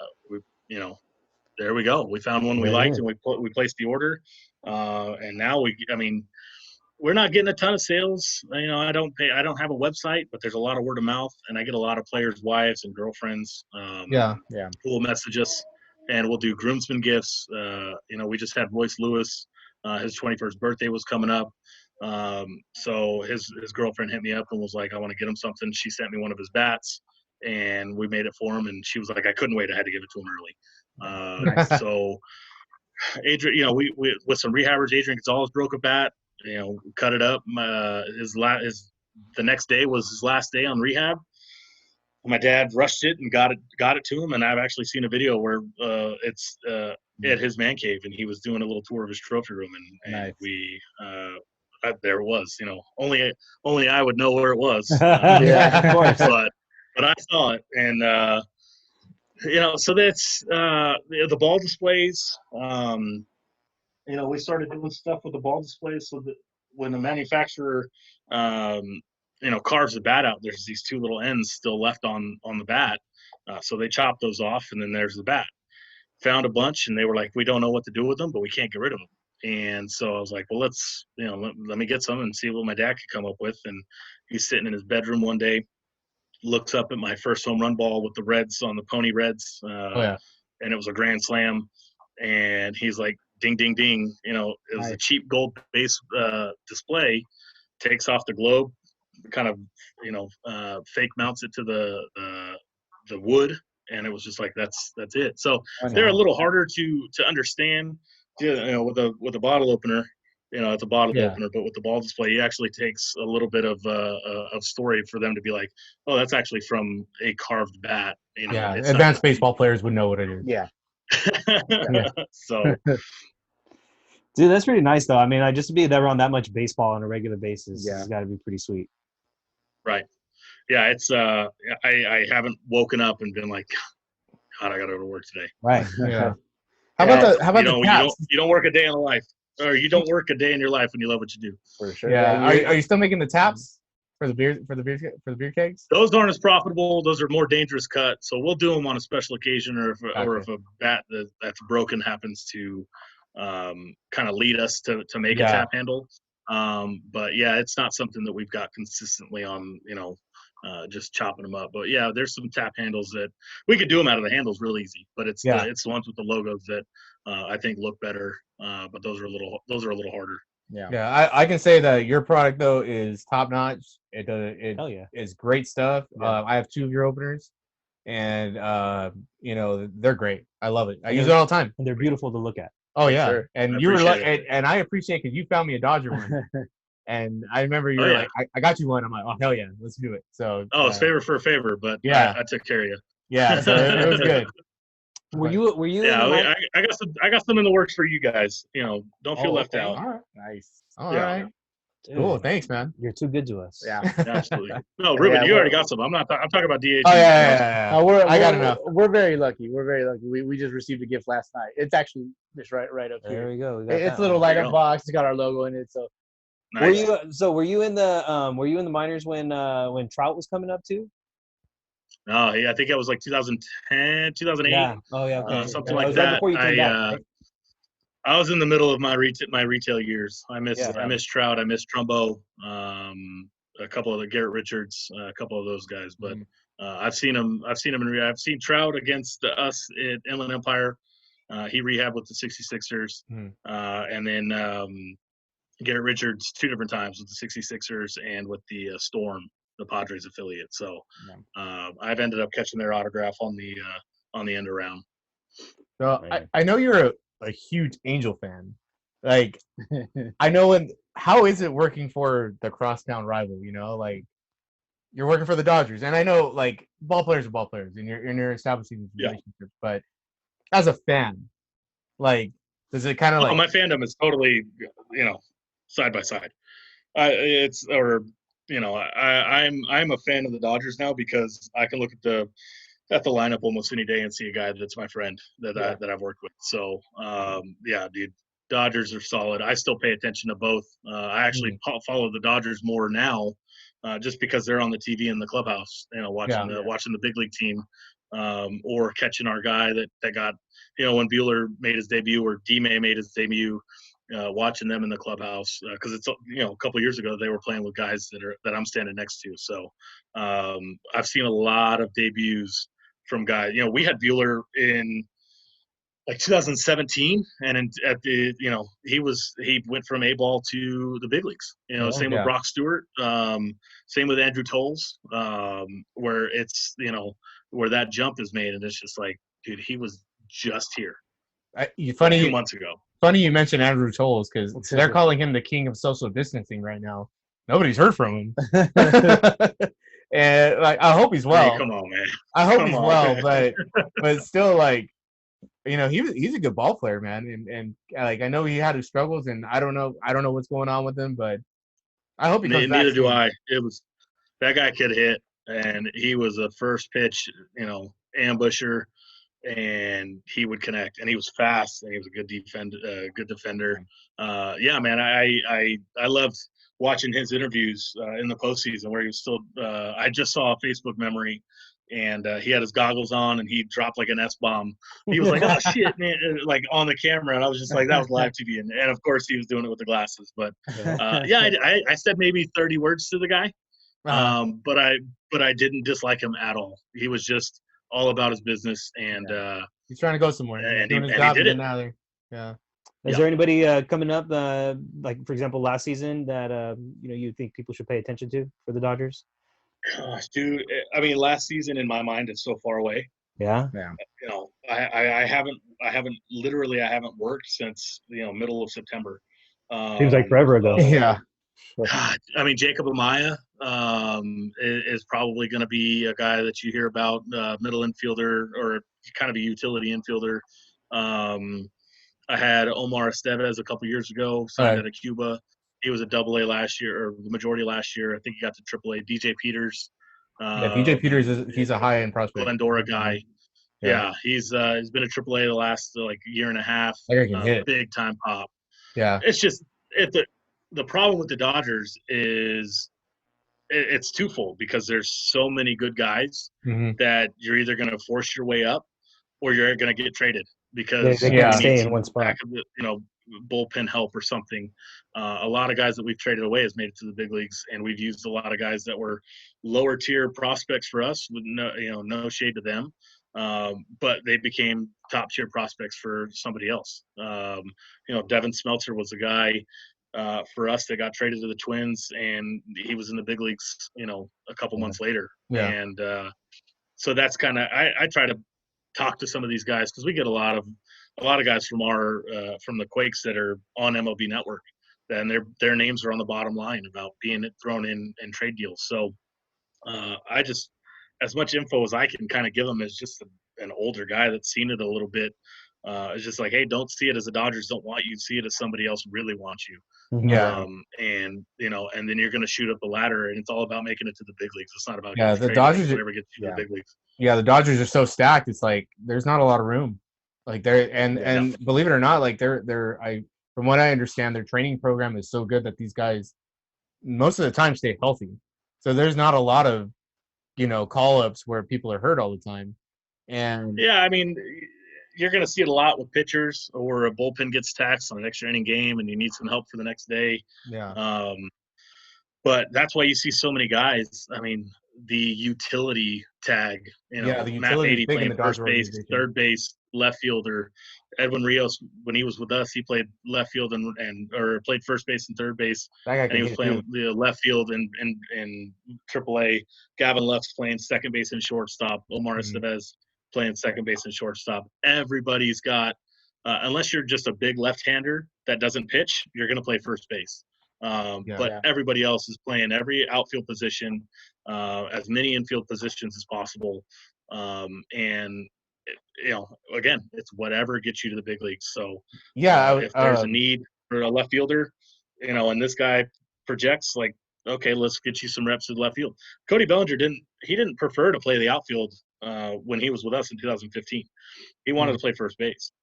C: we go. We found one we liked and we placed the order. And now we're not getting a ton of sales. I don't have a website, but there's a lot of word of mouth, and I get a lot of players' wives and girlfriends who will message us, and we'll do groomsmen gifts. We just had Royce Lewis, his 21st birthday was coming up. So his girlfriend hit me up and was like, I want to get him something. She sent me one of his bats, and we made it for him. And she was like, I couldn't wait. I had to give it to him early. So Adrian, we with some rehabbers, Adrian Gonzalez broke a bat. Cut it up. The next day was his last day on rehab. My dad rushed it and got it to him. And I've actually seen a video where it's at his man cave, and he was doing a little tour of his trophy room, and
A: Nice.
C: we there it was. Only I would know where it was.
D: Yeah, of course.
C: But I saw it, and so that's the ball displays. We started doing stuff with the ball displays so that when the manufacturer, carves the bat out, there's these two little ends still left on the bat. So they chop those off, and then there's the bat. Found a bunch, and they were like, we don't know what to do with them, but we can't get rid of them. And so I was like, well, let's, let me get some and see what my dad could come up with. And he's sitting in his bedroom one day, looks up at my first home run ball with the Reds on the Pony Reds. And it was a grand slam. And he's like, ding, ding, ding. It was a cheap gold base display, takes off the globe, kind of, fake mounts it to the wood. And it was just like, that's it. So they're a little harder to understand, with a bottle opener. It's a bottle opener, but with the ball display, it actually takes a little bit of story for them to be like, oh, that's actually from a carved bat.
B: Advanced baseball players would know what it is.
A: Yeah.
C: So,
D: dude, that's pretty nice though. I mean, just to be there on that much baseball on a regular basis, it's got to be pretty sweet.
C: Right. Yeah, it's I haven't woken up and been like, God, I got to go to work today.
D: Right.
B: Yeah. How about the taps?
C: You don't work a day in life, or you don't work a day in your life when you love what you do.
A: For sure.
B: Yeah. Are you still making the taps for the beer kegs?
C: Those aren't as profitable. Those are more dangerous cut. So we'll do them on a special occasion, or if a bat that's broken happens to kind of lead us to make a tap handle. But yeah, it's not something that we've got consistently on, just chopping them up. But yeah, there's some tap handles that we could do them out of the handles real easy, but it's the ones with the logos that I think look better. But those are a little harder.
B: Yeah. I can say that your product though is top notch. It is great stuff.
A: Yeah.
B: I have 2 of your openers, and they're great. I love it. I use it all the time,
D: and they're beautiful to look at.
B: Oh yeah,
A: sure.
B: and you were like, and I appreciate because you found me a Dodger one, and I remember you were like, I got you one. I'm like, oh hell yeah, let's do it. So
C: it's favor for a favor, but I took care of you.
B: Yeah, so it was good.
D: Were you?
C: Yeah, I got some in the works for you guys. Don't feel left out.
B: All right.
A: Nice.
B: All right.
D: Dude,
B: cool. Thanks, man.
D: You're too good to us.
A: Yeah.
C: Absolutely. No, Ruben, you already got some. I'm talking about DH.
B: Oh yeah.
A: I
B: got enough.
A: We're very lucky. We just received a gift last night. It's actually just right up here.
D: There we go.
A: It's a little light up box. It's got our logo in it. So.
C: Nice.
D: Were you in the minors when Trout was coming up too?
C: No, I think it was like 2010, 2008.
D: Yeah. Oh yeah. Okay.
C: Something like that. Right before you came back, right? I was in the middle of my retail years. I miss Trout. I miss Trumbo. A couple of the Garrett Richards, a couple of those guys. But I've seen him. I've seen Trout against us at Inland Empire. He rehabbed with the 66ers, and then Garrett Richards 2 different times with the 66ers and with the Storm, the Padres affiliate. So I've ended up catching their autograph on the end around.
B: So I know you're a huge Angel fan. Like, I know how is it working for the crosstown rival? Like, you're working for the Dodgers, and I know like ball players are ball players, and you're establishing these relationships. But as a fan, like, does it kind of like
C: my fandom is totally side by side. I'm a fan of the Dodgers now because I can look at the lineup almost any day and see a guy that's my friend that I've worked with. So dude, Dodgers are solid. I still pay attention to both. I actually follow the Dodgers more now, just because they're on the TV in the clubhouse, watching the big league team, or catching our guy that got, when Buehler made his debut or D-May made his debut, watching them in the clubhouse, because it's a couple years ago they were playing with guys that I'm standing next to. So I've seen a lot of debuts from guys. We had Buehler in like 2017, and at the he went from A ball to the big leagues. Same with Brock Stewart, same with Andrew Tolles, where it's where that jump is made, and it's just like, dude, he was just here.
B: Funny,
C: 2 months ago.
B: Funny you mentioned Andrew Tolles, because they're calling him the king of social distancing right now. Nobody's heard from him. And like, I hope he's well.
C: Hey, come on, man.
B: I hope he's well, but still, like, he's a good ball player, man. And like, I know he had his struggles, and I don't know what's going on with him, but I hope he comes back.
C: Neither do I. It was that guy could hit, and he was a first pitch, ambusher, and he would connect, and he was fast, and he was a good defender. Yeah, man, I loved watching his interviews in the postseason, where he was still. I just saw a Facebook memory, and he had his goggles on, and he dropped like an S-bomb. He was like, "Oh shit, man!" Like on the camera, and I was just like, "That was live TV," and of course he was doing it with the glasses. But yeah, I said maybe 30 words to the guy, but I didn't dislike him at all. He was just all about his business, and
B: he's trying to go somewhere.
C: And he did it.
B: Yeah.
D: Is there anybody coming up, like for example, last season that you think people should pay attention to for the Dodgers?
C: Gosh, dude. I mean, last season in my mind is so far away.
D: Yeah.
C: I haven't worked since middle of September.
D: Seems like forever ago.
B: Yeah.
C: God, I mean, Jacob Amaya is probably going to be a guy that you hear about, middle infielder or kind of a utility infielder. I had Omar Estevez a couple years ago, signed out of Cuba. He was a AA last year, or the majority last year. I think he got to AAA. DJ Peters.
B: DJ Peters he's a high end prospect.
C: Glendora guy. Yeah, he's been a AAA the last year and a half. Big time pop.
B: Yeah,
C: it's just the problem with the Dodgers is it's twofold, because there's so many good guys that you're either going to force your way up or you're going to get traded, because
D: they can't stay in one spot.
C: Bullpen help or something. A lot of guys that we've traded away has made it to the big leagues, and we've used a lot of guys that were lower tier prospects for us, with no shade to them, but they became top tier prospects for somebody else. Devin Smeltzer was a guy for us that got traded to the Twins, and he was in the big leagues a couple months later. And so that's kind of I try to talk to some of these guys, because we get a lot of guys from the Quakes that are on MLB Network, and their names are on the bottom line about being thrown in trade deals. So I just, as much info as I can kind of give them, as just an older guy that's seen it a little bit. It's just like, hey, don't see it as the Dodgers don't want you. See it as somebody else really wants you.
B: Yeah.
C: And then you're going to shoot up the ladder, and it's all about making it to the big leagues. It's not about
B: the Dodgers
C: whatever gets you to the big leagues.
B: Yeah, the Dodgers are so stacked. It's like there's not a lot of room. Like and believe it or not, like from what I understand, their training program is so good that these guys most of the time stay healthy. So there's not a lot of call-ups where people are hurt all the time. And
C: yeah, I mean, you're going to see it a lot with pitchers, or a bullpen gets taxed on an extra inning game and you need some help for the next day.
B: Yeah.
C: But that's why you see so many guys. I mean, the utility tag, Matt Beatty playing first base, third base, left fielder. Edwin Rios, when he was with us, he played left field or played first base and third base, and he was playing the left field in AAA. Gavin Luft's playing second base and shortstop. Omar Estevez playing second base and shortstop. Everybody's got, unless you're just a big left-hander that doesn't pitch, you're going to play first base. But everybody else is playing every outfield position, as many infield positions as possible. And again, it's whatever gets you to the big leagues. So if there's a need for a left fielder, and this guy projects like, okay, let's get you some reps in left field. Cody Bellinger didn't prefer to play the outfield when he was with us in 2015. He wanted to play first base,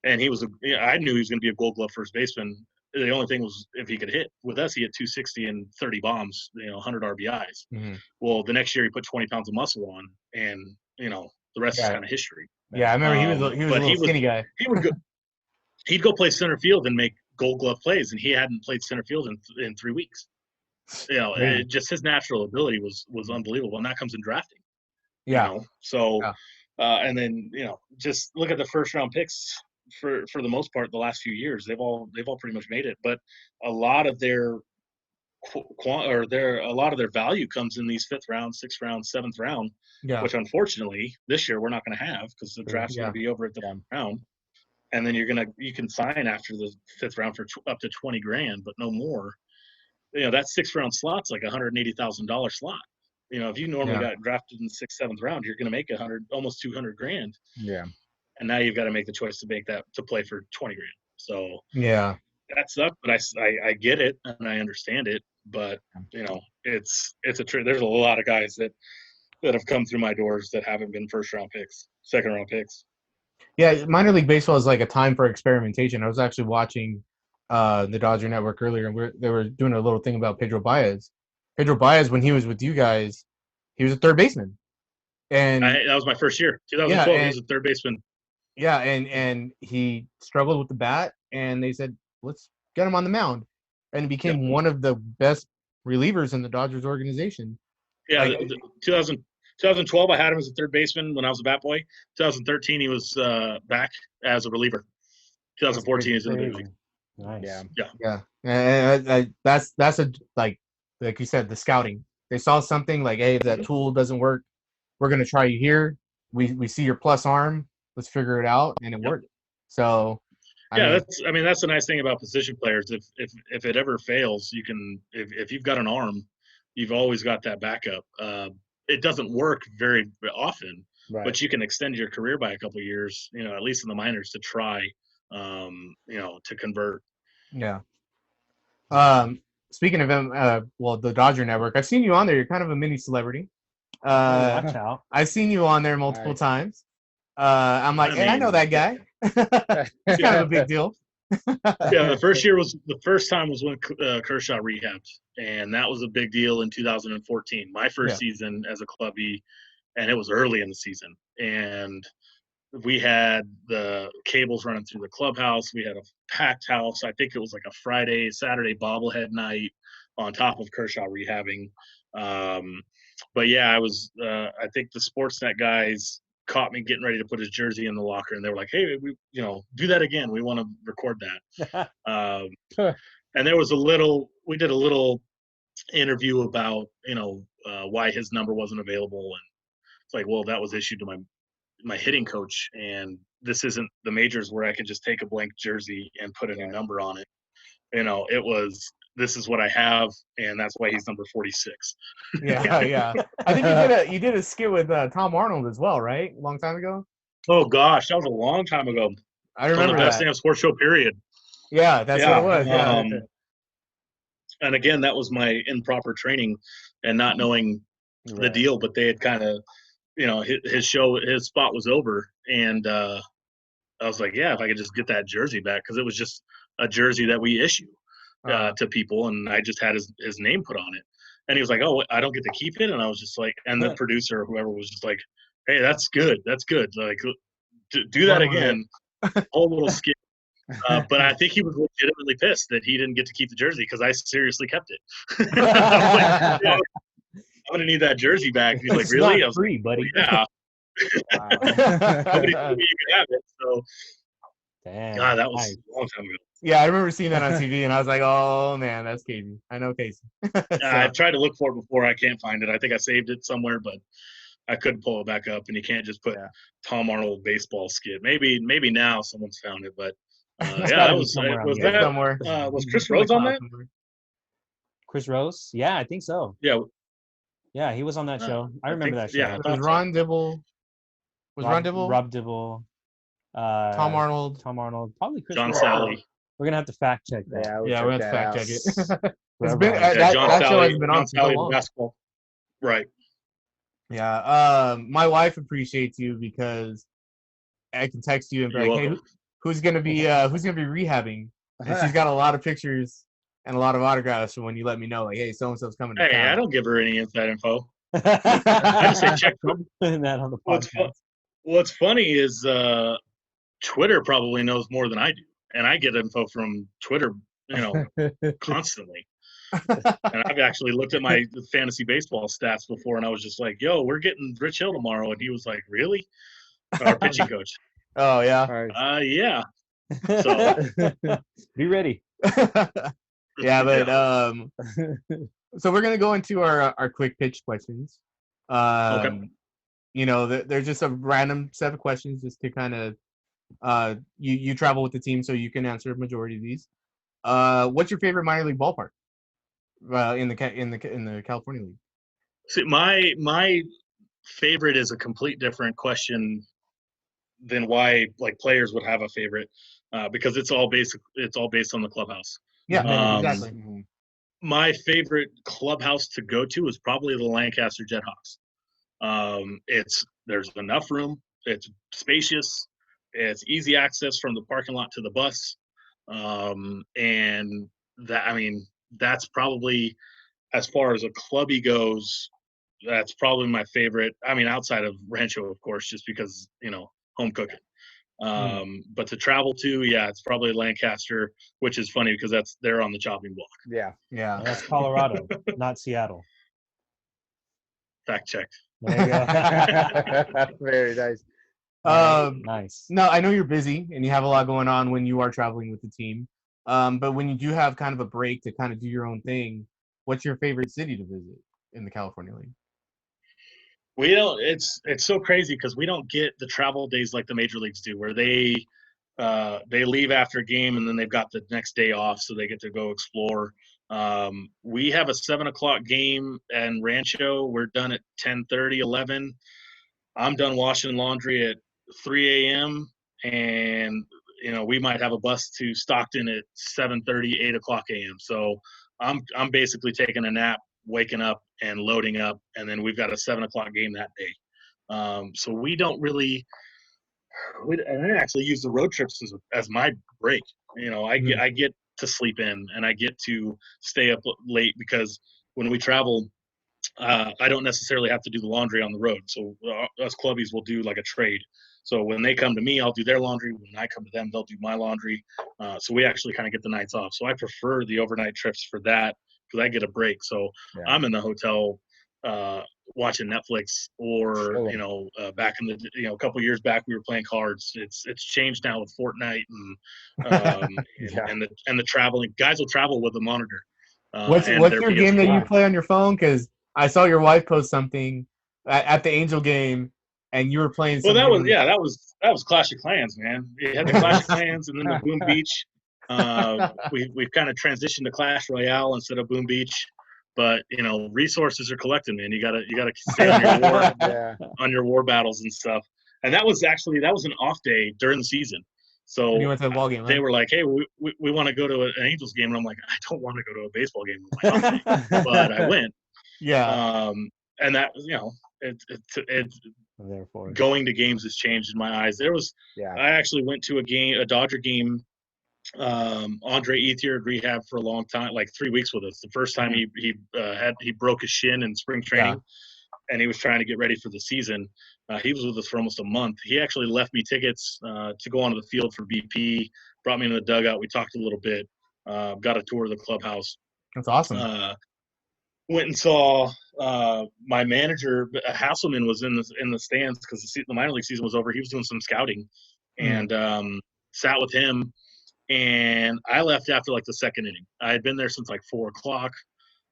C: and I knew he was going to be a Gold Glove first baseman. The only thing was if he could hit. With us, he hit 260 and 30 bombs, 100 RBIs. Well, the next year he put 20 pounds of muscle on, and the rest is kind of history.
B: Yeah, I remember he was a little skinny guy.
C: He'd go play center field and make Gold Glove plays, and he hadn't played center field in 3 weeks. Just his natural ability was unbelievable, and that comes in drafting.
B: Yeah.
C: So, and then just look at the first round picks for the most part, the last few years, they've all pretty much made it. But a lot of their a lot of their value comes in these 5th round, 6th round, 7th round, which unfortunately this year we're not going to have because the draft's going to be over at the 5th round, and then you can sign after the 5th round for up to 20 grand, but no more. That 6th round slot's like $180,000 slot. If you normally got drafted in the 6th, 7th round, you're going to make almost 200 grand.
A: Yeah.
C: And now you've got to make the choice to play for 20 grand. So that sucks, but I get it and I understand it. But it's there's a lot of guys that have come through my doors that haven't been 1st round picks, 2nd round picks.
B: Yeah, minor league baseball is like a time for experimentation. I was actually watching the Dodger Network earlier, and they were doing a little thing about Pedro Baez. Pedro Baez, when he was with you guys, he was a 3rd baseman, and
C: that was my first year, 2012. He was a 3rd baseman.
B: Yeah, and he struggled with the bat, and they said, let's get him on the mound, and he became one of the best relievers in the Dodgers organization.
C: Yeah, 2012, I had him as a 3rd baseman when I was a bat boy. 2013, he was back as a reliever. 2014 is in the big league.
D: Nice.
B: Yeah. And that's like you said, the scouting. They saw something like, hey, if that tool doesn't work, we're gonna try you here. We see your plus arm. Let's figure it out, and it worked. So
C: that's the nice thing about position players. If it ever fails, you can if you've got an arm, you've always got that backup. It doesn't work very often, but you can extend your career by a couple of years, at least in the minors, to try to convert.
B: Yeah. Speaking of him, the Dodger Network, I've seen you on there. You're kind of a mini celebrity.
D: Watch out.
B: I've seen you on there multiple times. I'm like, I know that guy. It's kind of a big deal.
C: The first time was when Kershaw rehabbed, and that was a big deal in 2014. My first season as a clubby, and it was early in the season, and we had the cables running through the clubhouse. We had a packed house. I think it was like a Friday, Saturday bobblehead night on top of Kershaw rehabbing. But yeah, I was. I think the Sportsnet guys caught me getting ready to put his jersey in the locker, and they were like, "Hey, we do that again. We want to record that." And there was we did a little interview about why his number wasn't available, and it's like, well, that was issued to my hitting coach, and this isn't the majors where I can just take a blank jersey and put a new number on it. It was, this is what I have, and that's why he's number 46.
B: Yeah. I think you did a skit with Tom Arnold as well, right? A long time ago.
C: Oh gosh, that was a long time ago.
B: I remember
C: on the Best Damn Sports Show period.
B: Yeah, that's what it was. Yeah.
C: And again, that was my improper training and not knowing the deal, but they had kind of, his spot was over, and I was like, yeah, if I could just get that jersey back, because it was just a jersey that we issue to people, and I just had his name put on it. And he was like, oh, I don't get to keep it? And I was just like, and the producer or whoever was just like, hey, that's good. Like, do that again. Whole little skit. But I think he was legitimately pissed that he didn't get to keep the jersey, because I seriously kept it. I was like, I'm gonna need that jersey back. He's like, really? I was
D: free, buddy.
C: Yeah. Nobody told me you could have it. So,
D: damn,
C: God, that was a long time ago.
B: Yeah, I remember seeing that on TV, and I was like, oh man, that's Casey. I know Casey.
C: I tried to look for it before. I can't find it. I think I saved it somewhere, but I couldn't pull it back up. And you can't just put Tom Arnold baseball skit. Maybe now someone's found it, but that was somewhere. Was Chris Rose on that?
D: Chris Rose? Yeah, I think so.
C: Yeah,
D: he was on that show. I remember that show.
B: Yeah, was Ron Dibble?
D: Rob Dibble.
B: Tom Arnold.
D: Probably Chris
C: John
D: Rose.
C: Sally.
D: We're gonna have to fact check that.
B: Yeah, we're gonna fact check it.
D: It's
B: been that show has been on so long.
C: Basketball. Right.
B: Yeah. My wife appreciates you because I can text you and be like, hey, who's gonna be rehabbing? And she's got a lot of pictures and a lot of autographs from when you let me know, like, hey, so and so's coming to town.
C: I don't give her any inside info. I just say check
D: that on the podcast.
C: What's funny is Twitter probably knows more than I do, and I get info from Twitter, constantly. And I've actually looked at my fantasy baseball stats before, and I was just like, "Yo, we're getting Rich Hill tomorrow," and he was like, "Really?" Our pitching coach.
B: Oh yeah.
C: Yeah. So
D: be ready.
B: Yeah, but so we're gonna go into our quick pitch questions.
C: Okay.
B: You know, there's just a random set of questions just to kind of you travel with the team, so you can answer a majority of these. What's your favorite minor league ballpark? In the California League.
C: See, my favorite is a complete different question than why like players would have a favorite, because it's all based on the clubhouse.
B: Yeah, exactly.
C: My favorite clubhouse to go to is probably the Lancaster Jethawks. There's enough room, it's spacious, it's easy access from the parking lot to the bus, and that's probably, as far as a clubby goes, that's probably my favorite. I mean, outside of Rancho, of course, just because home cooking. But to travel to, yeah, it's probably Lancaster, which is funny because they're on the chopping block.
B: Yeah.
D: And that's Colorado, not Seattle.
C: Fact checked.
D: There you go.
A: Very nice.
D: Nice.
B: No, I know you're busy and you have a lot going on when you are traveling with the team. But when you do have kind of a break to kind of do your own thing, what's your favorite city to visit in the California League?
C: We don't. It's so crazy because we don't get the travel days like the major leagues do, where they leave after a game and then they've got the next day off, so they get to go explore. We have a 7:00 game in Rancho. We're done at 10:30, 11. I'm done washing laundry at 3 a.m. and we might have a bus to Stockton at 7:30, 8:00 a.m. So I'm basically taking a nap, waking up and loading up, and then we've got a 7:00 game that day. So we don't really. And I actually use the road trips as my break. I get to sleep in and I get to stay up late because when we travel, I don't necessarily have to do the laundry on the road. So us clubbies will do like a trade. So when they come to me, I'll do their laundry. When I come to them, they'll do my laundry. So we actually kind of get the nights off. So I prefer the overnight trips for that because I get a break. So I'm in the hotel watching Netflix, or back in the a couple years back we were playing cards. It's changed now with Fortnite and the traveling. Guys will travel with a monitor.
B: What's your game that you play on your phone? Because I saw your wife post something at the Angel game, and you were playing.
C: Well, that was Clash of Clans, man. You had the Clash of Clans, and then the Boom Beach. We've kind of transitioned to Clash Royale instead of Boom Beach, but resources are collected, man. You gotta stay on your war on your war battles and stuff. And that was an off day during the season. So
B: you went to the ball game,
C: they were like, "Hey, we want to go to an Angels game," and I'm like, "I don't want to go to a baseball game with my off day," but I went.
B: Yeah.
C: And that going to games has changed in my eyes. I actually went to a Dodger game. Andre Ethier had rehab for a long time, like 3 weeks with us. The first time he broke his shin in spring training, and he was trying to get ready for the season. He was with us for almost a month. He actually left me tickets to go onto the field for BP, brought me into the dugout. We talked a little bit, got a tour of the clubhouse.
B: That's awesome.
C: Went and saw my manager, Hasselman, was in the stands because the minor league season was over. He was doing some scouting, and sat with him. And I left after like the second inning. I had been there since like 4:00.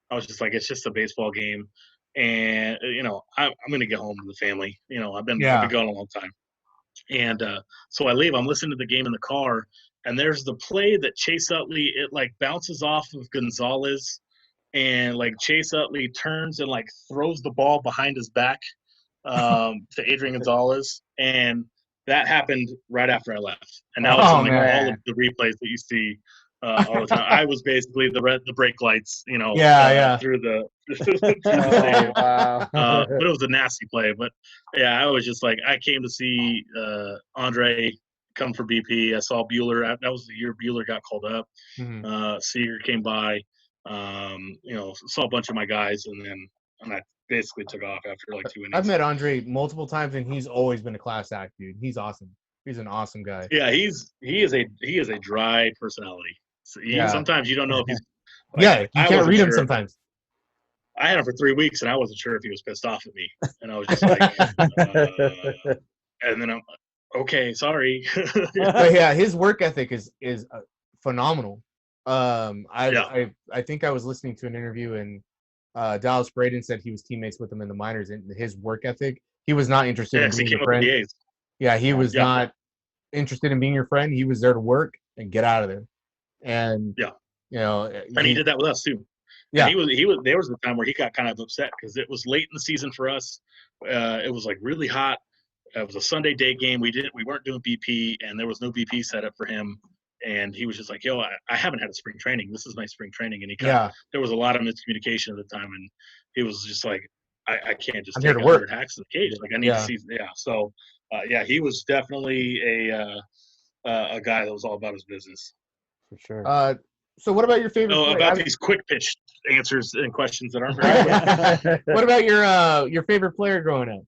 C: I was just like, it's just a baseball game, and I'm gonna get home to the family. I've been gone a long time, and so I leave. I'm listening to the game in the car, and there's the play that Chase Utley, it like bounces off of Gonzalez, and like Chase Utley turns and like throws the ball behind his back to Adrian Gonzalez, and that happened right after I left. And now it's on like all of the replays that you see all the time. I was basically the brake lights, through the stadium.
A: Wow.
C: But it was a nasty play. But yeah, I was just like, I came to see Andre come for BP. I saw Bueller. That was the year Bueller got called up. Seager came by. Saw a bunch of my guys, and I basically took off after like 2 innings.
B: I've met Andre multiple times, and he's always been a class act, dude. He's awesome. He's an awesome guy.
C: Yeah, he is a dry personality. So sometimes you don't know if he's.
B: Like, you can't read him sometimes.
C: I had him for 3 weeks, and I wasn't sure if he was pissed off at me, and I was just like, and then Okay, sorry.
B: But yeah, his work ethic is phenomenal.
C: Yeah.
B: I think I was listening to an interview and Dallas Braden said he was teammates with him in the minors, and his work ethic. He was not interested
C: Yeah,
B: in
C: 'cause he
B: being your
C: came up with
B: friend.
C: the A's.
B: Yeah, he was
C: Yeah.
B: not interested in being your friend. He was there to work and get out of there. And
C: Yeah.
B: you know,
C: And he did that with us too.
B: yeah,
C: And there was a time where he got kind of upset because it was late in the season for us. It was like really hot. It was a Sunday day game. We weren't doing BP, and there was no BP set up for him. And he was just like, "Yo, I haven't had a spring training. This is my spring training." And there was a lot of miscommunication at the time, and he was just like, "I can't just
B: I'm here
C: take
B: to work.
C: 100 hacks to the cage. Like I need to see." Yeah. So, he was definitely a guy that was all about his business.
D: For sure.
B: So what about your favorite?
C: Oh, about these quick pitch answers and questions that aren't very quick.
B: What about your favorite player growing up?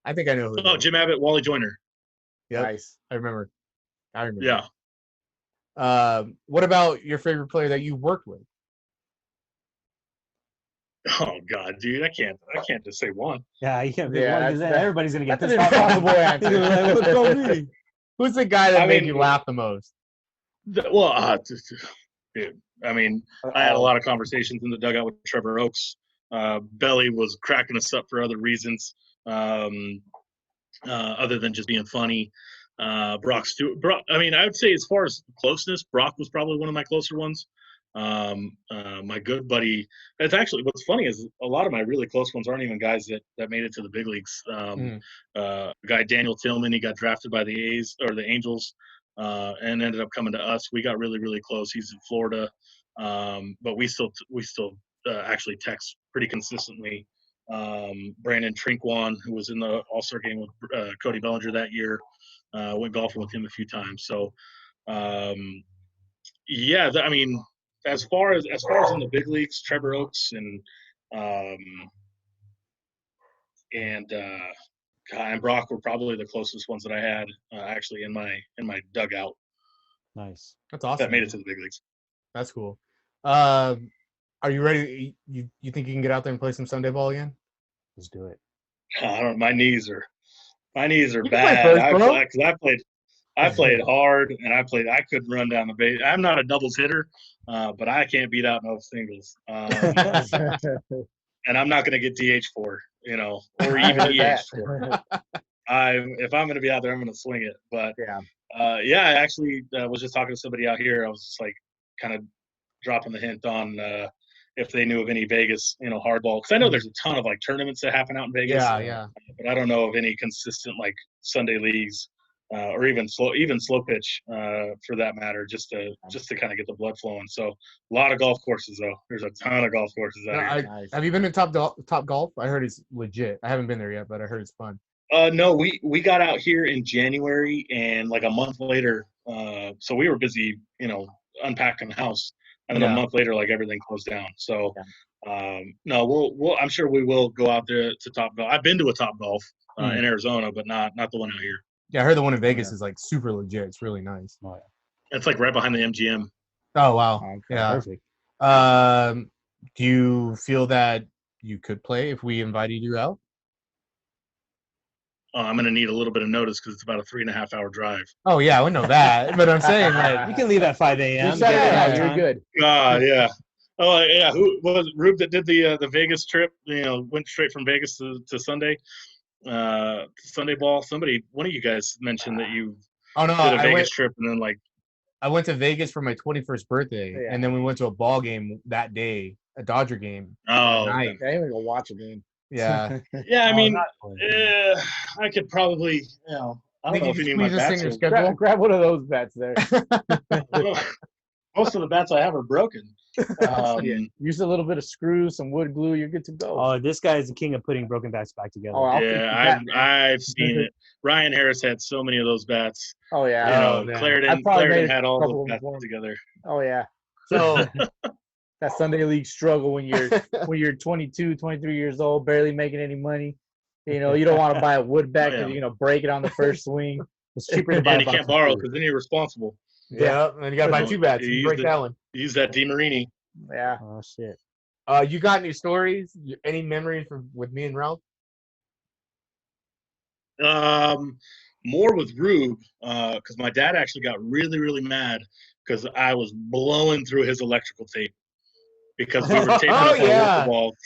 B: I think I know who.
C: Oh, Jim Abbott, Wally Joyner.
B: Yep.
A: Nice.
B: I remember.
C: Yeah.
B: What about your favorite player that you worked with?
C: Oh God, dude, I can't just say one.
D: Yeah, you can't pick one because then everybody's gonna get
A: that's
D: pissed
A: an
D: off.
A: impossible answer.
D: Like, what's going on?
B: Who's the guy that made you laugh the most?
C: Well, dude, I mean, I had a lot of conversations in the dugout with Trevor Oakes. Belly was cracking us up for other reasons, other than just being funny. Brock Stewart. I mean, I would say as far as closeness, Brock was probably one of my closer ones. My good buddy. It's actually what's funny is a lot of my really close ones aren't even guys that made it to the big leagues. Guy Daniel Tillman, he got drafted by the A's or the Angels, and ended up coming to us. We got really really close. He's in Florida, but we still actually text pretty consistently. Brandon Trinquan, who was in the All-Star game with Cody Bellinger that year, went golfing with him a few times. So, I mean, as far as in the big leagues, Trevor Oakes and Brock were probably the closest ones that I had actually in my dugout.
D: Nice.
B: That's awesome.
C: That made it to the big leagues.
B: That's cool. Are you ready? You think you can get out there and play some Sunday ball again?
D: Let's do it.
C: I don't. My knees are
B: You
C: bad.
B: first,
C: I played hard, and I couldn't run down the base. I'm not a doubles hitter, but I can't beat out no singles. And I'm not going to get DH for, or even EH for. If I'm going to be out there, I'm going to swing it. But I actually was just talking to somebody out here. I was just like kind of dropping the hint on if they knew of any Vegas, hardball. Because I know there's a ton of like tournaments that happen out in Vegas.
B: Yeah.
C: But I don't know of any consistent like Sunday leagues or even slow pitch for that matter, just to kind of get the blood flowing. So a lot of golf courses though. There's a ton of golf courses out here.
B: Nice. Have you been to Top Golf? I heard it's legit. I haven't been there yet, but I heard it's fun.
C: No, we got out here in January, and like a month later, so we were busy, unpacking the house, and then a month later, like everything closed down. So, no, we'll I'm sure we will go out there to Top Golf. I've been to a Top Golf in Arizona, but not the one out here.
B: Yeah, I heard the one in Vegas is like super legit. It's really nice.
D: Oh, yeah.
C: It's like right behind the MGM.
B: Oh wow,
D: Okay,
B: yeah.
D: Perfect.
B: Do you feel that you could play if we invited you out?
C: I'm going to need a little bit of notice because it's about a 3.5-hour drive.
B: Oh yeah, we know that, but I'm saying like
D: You can leave at 5 a.m.
A: You're good.
C: Yeah. Oh yeah, who was Rube that did the Vegas trip? Went straight from Vegas to Sunday. Sunday ball. One of you guys mentioned that you did a Vegas trip, and then like
B: I went to Vegas for my 21st birthday, and then we went to a ball game that day, a Dodger game.
C: Oh,
A: I ain't even gonna watch a game.
B: Yeah.
C: Yeah, I mean, I could probably, I don't know if you need my bats.
A: Grab one of those bats there.
C: Most of the bats I have are broken.
A: Use a little bit of screw, some wood glue, you're good to go.
D: Oh, this guy is the king of putting broken bats back together.
A: Oh,
C: I've seen it. Ryan Harris had so many of those bats.
A: Oh yeah.
C: Clarendon had all those bats together.
A: Oh yeah.
B: So
A: that Sunday league struggle when you're 22, 23 years old, barely making any money. You don't want to buy a wood bat because you're gonna break it on the first swing. It's cheaper to buy.
C: And you can't borrow because then you're responsible.
B: Yeah, and you gotta buy 2 bats. You break that one.
C: Use that DeMarini.
A: Yeah.
D: Oh shit.
B: You got any stories? Any memories with me and Ralph?
C: more with Rube, because my dad actually got really, really mad because I was blowing through his electrical tape because we were taping up our wiffle balls.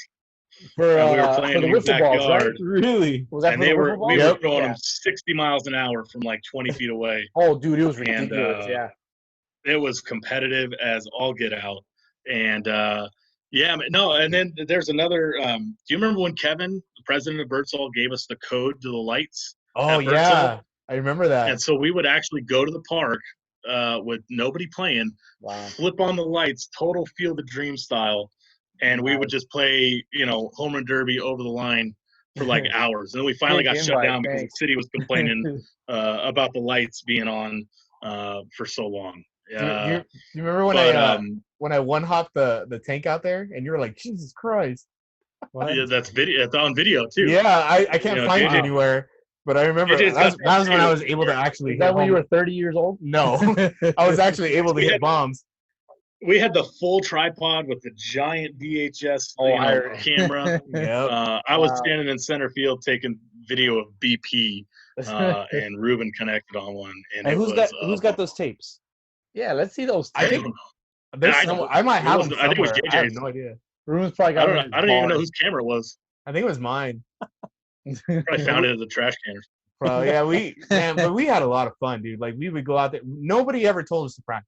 C: And we were playing in the backyard. Balls, right?
D: Really?
C: Was that we were throwing them 60 miles an hour from like 20 feet away.
A: Oh, dude, it was ridiculous. Yeah.
C: It was competitive as all get out. And and then there's another. Do you remember when Kevin, the president of Birdsall, gave us the code to the lights?
B: Oh, yeah. I remember that.
C: And so we would actually go to the park with nobody playing, flip on the lights, total Field of Dreams style. And we would just play, home run derby over the line for like hours. And then we finally got shut down because the city was complaining about the lights being on for so long.
B: Do you remember when I one-hopped the tank out there and you were like, Jesus Christ.
C: Yeah, that's video. It's on video too.
B: Yeah, I can't find it anywhere. But I remember that was when I was able to actually.
A: Is that when you were 30 years old?
B: No, I was actually able to hit bombs.
C: We had the full tripod with the giant VHS camera. Yep. I was standing in center field taking video of BP, and Ruben connected on one. And
D: who's got those tapes?
A: Yeah, let's see those tapes.
B: I might have them somewhere.
C: I think it was JJ's.
B: I have no idea.
A: Ruben's probably got
C: I don't even know whose camera it was.
B: I think it was mine.
C: Probably found it in the trash can.
B: Bro, yeah, but we had a lot of fun, dude. Like we would go out there. Nobody ever told us to practice.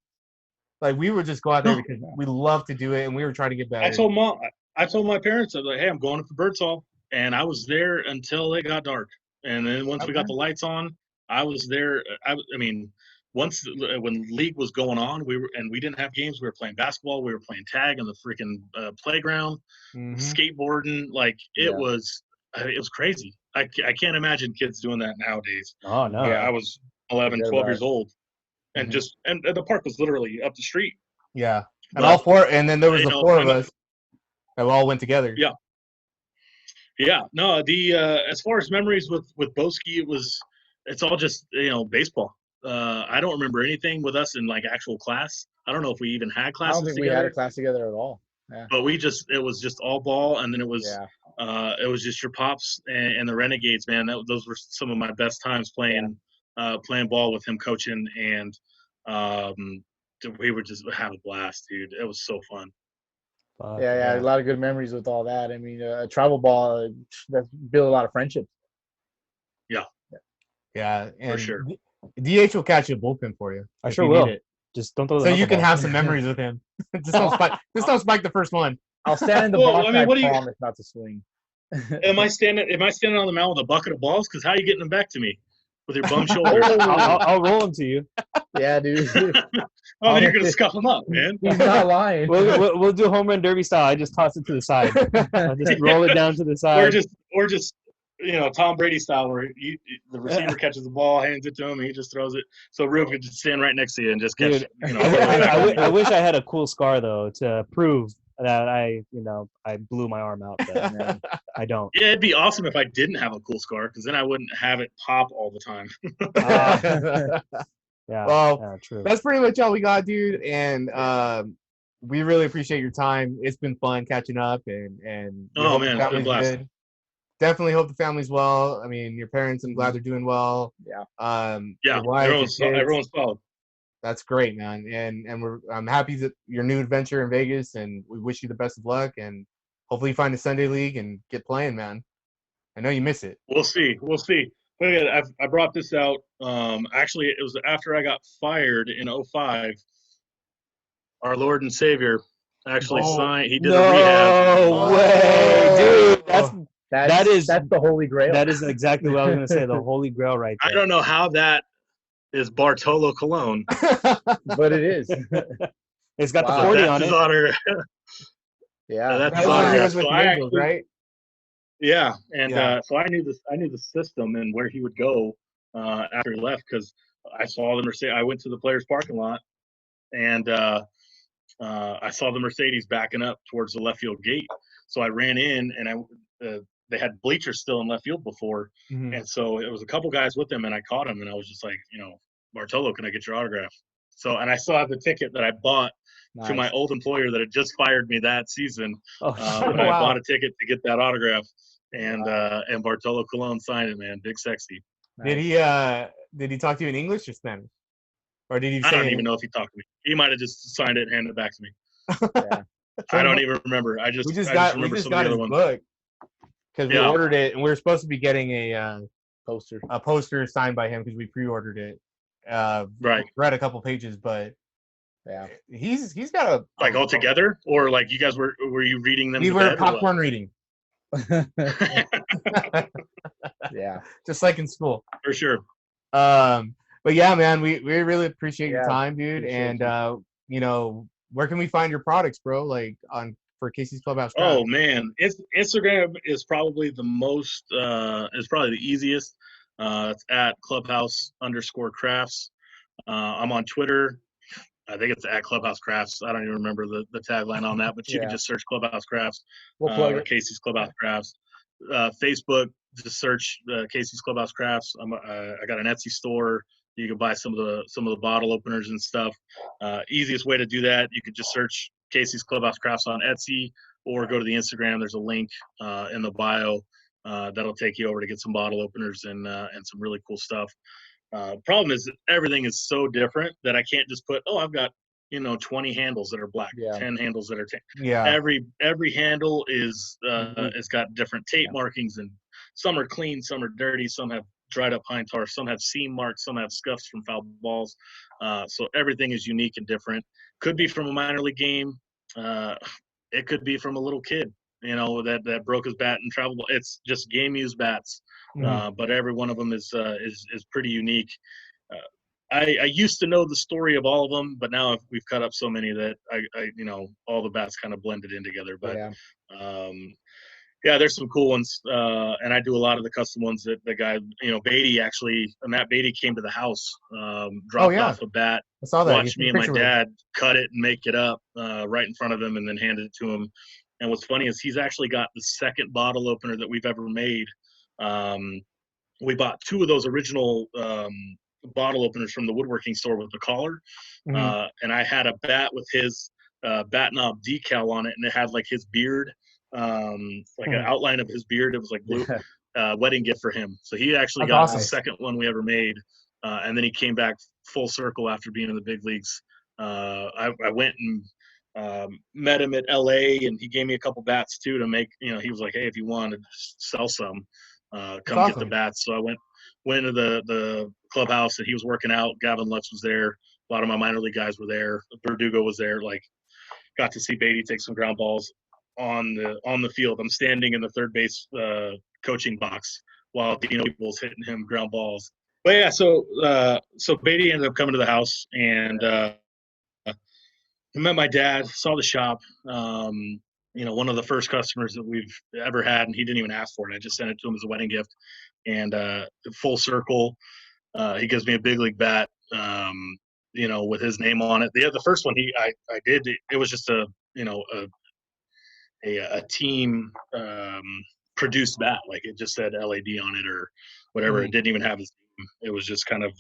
B: Like we would just go out there because we love to do it, and we were trying to get better.
C: I told my parents, I was like, "Hey, I'm going to Birdsall," and I was there until it got dark. And then once we got the lights on, I was there. I mean, once when league was going on, we didn't have games. We were playing basketball. We were playing tag on the freaking playground, skateboarding. Like it was crazy. I can't imagine kids doing that nowadays.
D: Oh no!
C: Yeah, I was 11, 12 years old. And and the park was literally up the street.
B: Yeah, and all four, and then there was the four of us that all went together.
C: Yeah, yeah. No, as far as memories with Boski, it's all just baseball. I don't remember anything with us in like actual class. I don't know if we even had classes.
A: I don't think we had a class together at all. Yeah.
C: But it was just all ball, and then it was just your pops and the Renegades, man. Those were some of my best times playing. Playing ball with him coaching, and we would just have a blast, dude. It was so fun.
A: A lot of good memories with all that. I mean, travel ball that's built a lot of friendships.
B: Yeah, and
C: for sure.
B: DH will catch a bullpen for you.
D: I sure will. Just don't throw the
B: so you can have some memories with him. Just don't spike the first one.
A: I'll stand in the box. I promise not to swing.
C: Am I standing on the mound with a bucket of balls? Because how are you getting them back to me? With your bum shoulders.
D: I'll roll them to you.
A: Yeah, dude.
C: Then you're gonna scuff them up, man.
A: He's not lying.
D: We'll do home run derby style. I just toss it to the side. I'll just roll it down to the side.
C: Or just Tom Brady style, where the receiver catches the ball, hands it to him, and he just throws it. So Rube could just stand right next to you and just catch.
D: I wish I had a cool scar though to prove that I blew my arm out, but I don't.
C: Yeah, it'd be awesome if I didn't have a cool scar, because then I wouldn't have it pop all the time.
B: True. That's pretty much all we got, dude. And we really appreciate your time. It's been fun catching up, and
C: man, it's been a blast.
B: Good. Definitely hope the family's well. I mean, your parents, I'm glad they're doing well.
C: Yeah. Everyone's solid.
B: That's great, man. And I'm happy that your new adventure in Vegas, and we wish you the best of luck, and hopefully you find a Sunday league and get playing, man. I know you miss it.
C: We'll see. But I brought this out. Actually, it was after I got fired in 2005. Our Lord and Savior actually signed. He did a rehab.
D: No way, dude. That's
A: the Holy Grail.
D: That is exactly what I was going to say. The Holy Grail, right there.
C: I don't know how that is Bartolo Colon,
A: but it is.
D: It's got the 40 on it.
C: Honor.
A: That's
C: his honor.
B: With the Angels, right?
C: Yeah, and so I knew the system and where he would go after he left, because I saw the Mercedes. I went to the players' parking lot, and I saw the Mercedes backing up towards the left field gate. So I ran in, and they had bleachers still in left field before, and so it was a couple guys with them, and I caught him, and I was just like, Bartolo, can I get your autograph? So, and I still have the ticket that I bought to my old employer that had just fired me that season. I bought a ticket to get that autograph, and Bartolo Colon signed it, man. Big sexy.
B: Did Did he talk to you in English or Spanish? Or did he say
C: I don't even know if he talked to me. He might have just signed it and handed it back to me.
D: Yeah.
C: I don't even remember. I just remember some of the other ones.
B: Book because we ordered it and we were supposed to be getting a poster signed by him because we pre-ordered it.
C: Right.
B: Read a couple pages, but he's got a
C: like all together, or like you guys were you reading them?
B: We were popcorn reading.
D: Yeah,
B: just like in school
C: for sure.
B: But yeah, man, we really appreciate your time, dude. And you know, where can we find your products, bro? Like for Casey's Clubhouse Crafts?
C: Oh man, Instagram is probably the most is probably the easiest. It's at Clubhouse_crafts. I'm on Twitter. I think it's at Clubhouse Crafts. I don't even remember the tagline on that, but you can just search Clubhouse Crafts or Casey's Clubhouse Crafts. Facebook, just search Casey's Clubhouse Crafts. I got an Etsy store. You can buy some of the bottle openers and stuff. Easiest way to do that, you could just search Casey's Clubhouse Crafts on Etsy, or go to the Instagram. There's a link in the bio that'll take you over to get some bottle openers and some really cool stuff. Problem is that everything is so different that I can't just put, I've got 20 handles that are black, 10 handles that are tan. Every handle is it's got different tape markings, and some are clean, some are dirty, some have dried up pine tar, some have seam marks, some have scuffs from foul balls. So everything is unique and different. Could be from a minor league game. It could be from a little kid, that broke his bat in travel. It's just game used bats. But every one of them is pretty unique. I used to know the story of all of them, but now we've cut up so many that I all the bats kind of blended in together. But there's some cool ones, and I do a lot of the custom ones that the guy, Beatty Matt Beatty came to the house, dropped off a bat,
B: I saw that.
C: Watched me and my dad cut it and make it up right in front of him, and then handed it to him. And what's funny is he's actually got the second bottle opener that we've ever made. We bought 2 of those original bottle openers from the woodworking store with the collar, and I had a bat with his bat knob decal on it, and it had like his beard, like an outline of his beard. It was like blue. Wedding gift for him. So he actually got the second one we ever made, and then he came back full circle after being in the big leagues. I went and met him at LA, and he gave me a couple bats too to make. He was like, "Hey, if you want to sell some, come get the bats." So I went into the clubhouse that he was working out. Gavin Lutz was there. A lot of my minor league guys were there. Verdugo was there. Like, got to see Beatty take some ground balls on the field. I'm standing in the third base coaching box while Dino was hitting him ground balls. But yeah, so Beatty ended up coming to the house, and I met my dad, saw the shop. One of the first customers that we've ever had, and he didn't even ask for it. I just sent it to him as a wedding gift. And full circle, he gives me a big league bat, with his name on it. The first one I did, it was just a team produced bat. Like, it just said LAD on it or whatever. It didn't even have his name. It was just kind of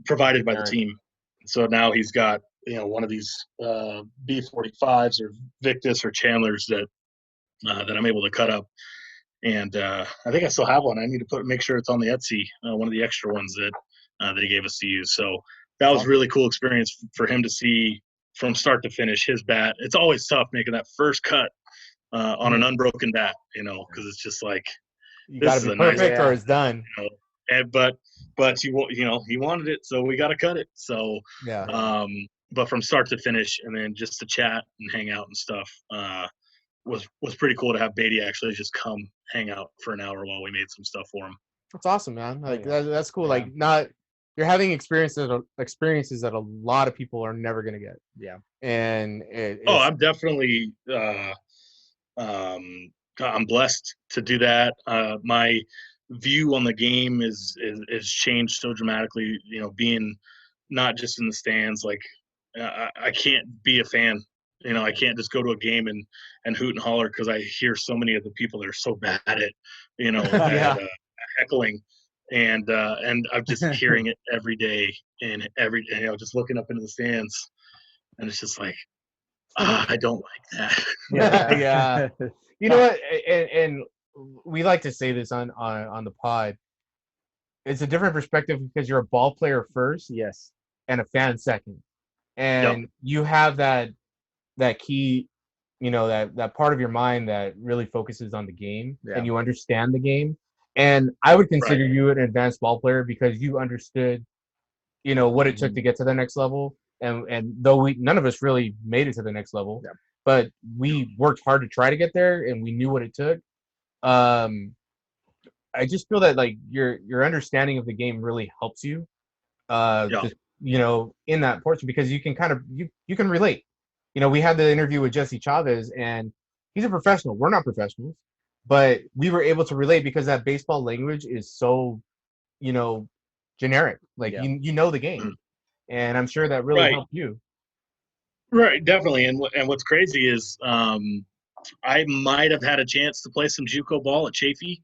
C: provided by the team. So now he's got, one of these B45s or Victus or Chandlers that I'm able to cut up. And I think I still have one. I need to make sure it's on the Etsy, one of the extra ones that he gave us to use. So that was a really cool experience for him to see from start to finish his bat. It's always tough making that first cut on an unbroken bat, because it's just like,
B: you got to be perfect or it's done.
C: And but he wanted it, so we got to cut it. So but from start to finish, and then just to chat and hang out and stuff was pretty cool to have Beatty actually just come hang out for an hour while we made some stuff for him.
B: That's awesome, man. Like that's cool. Like, you're having experiences that a lot of people are never gonna get. Yeah. And
C: I'm definitely I'm blessed to do that. My view on the game is changed so dramatically, being not just in the stands. Like, I can't be a fan. I can't just go to a game and hoot and holler, because I hear so many of the people that are so bad at, at heckling, and I'm just hearing it every day, and just looking up into the stands, and it's just like, I don't like that.
B: Yeah. You know what? And we like to say this on the pod. it's a different perspective because you're a ball player first
A: Yes.
B: and a fan second. And you have that key, that part of your mind that really focuses on the game and you understand the game. And I would consider you an advanced ball player because you understood, what it took to get to the next level. And though none of us really made it to the next level, but we worked hard to try to get there and we knew what it took. I just feel that like your understanding of the game really helps you, in that portion because you can kind of you can relate. We had the interview with Jesse Chavez, and he's a professional. We're not professionals, but we were able to relate because that baseball language is so, generic. Like you know the game, and I'm sure that really helped you.
C: Right, definitely. And what's crazy is I might have had a chance to play some JUCO ball at Chafee,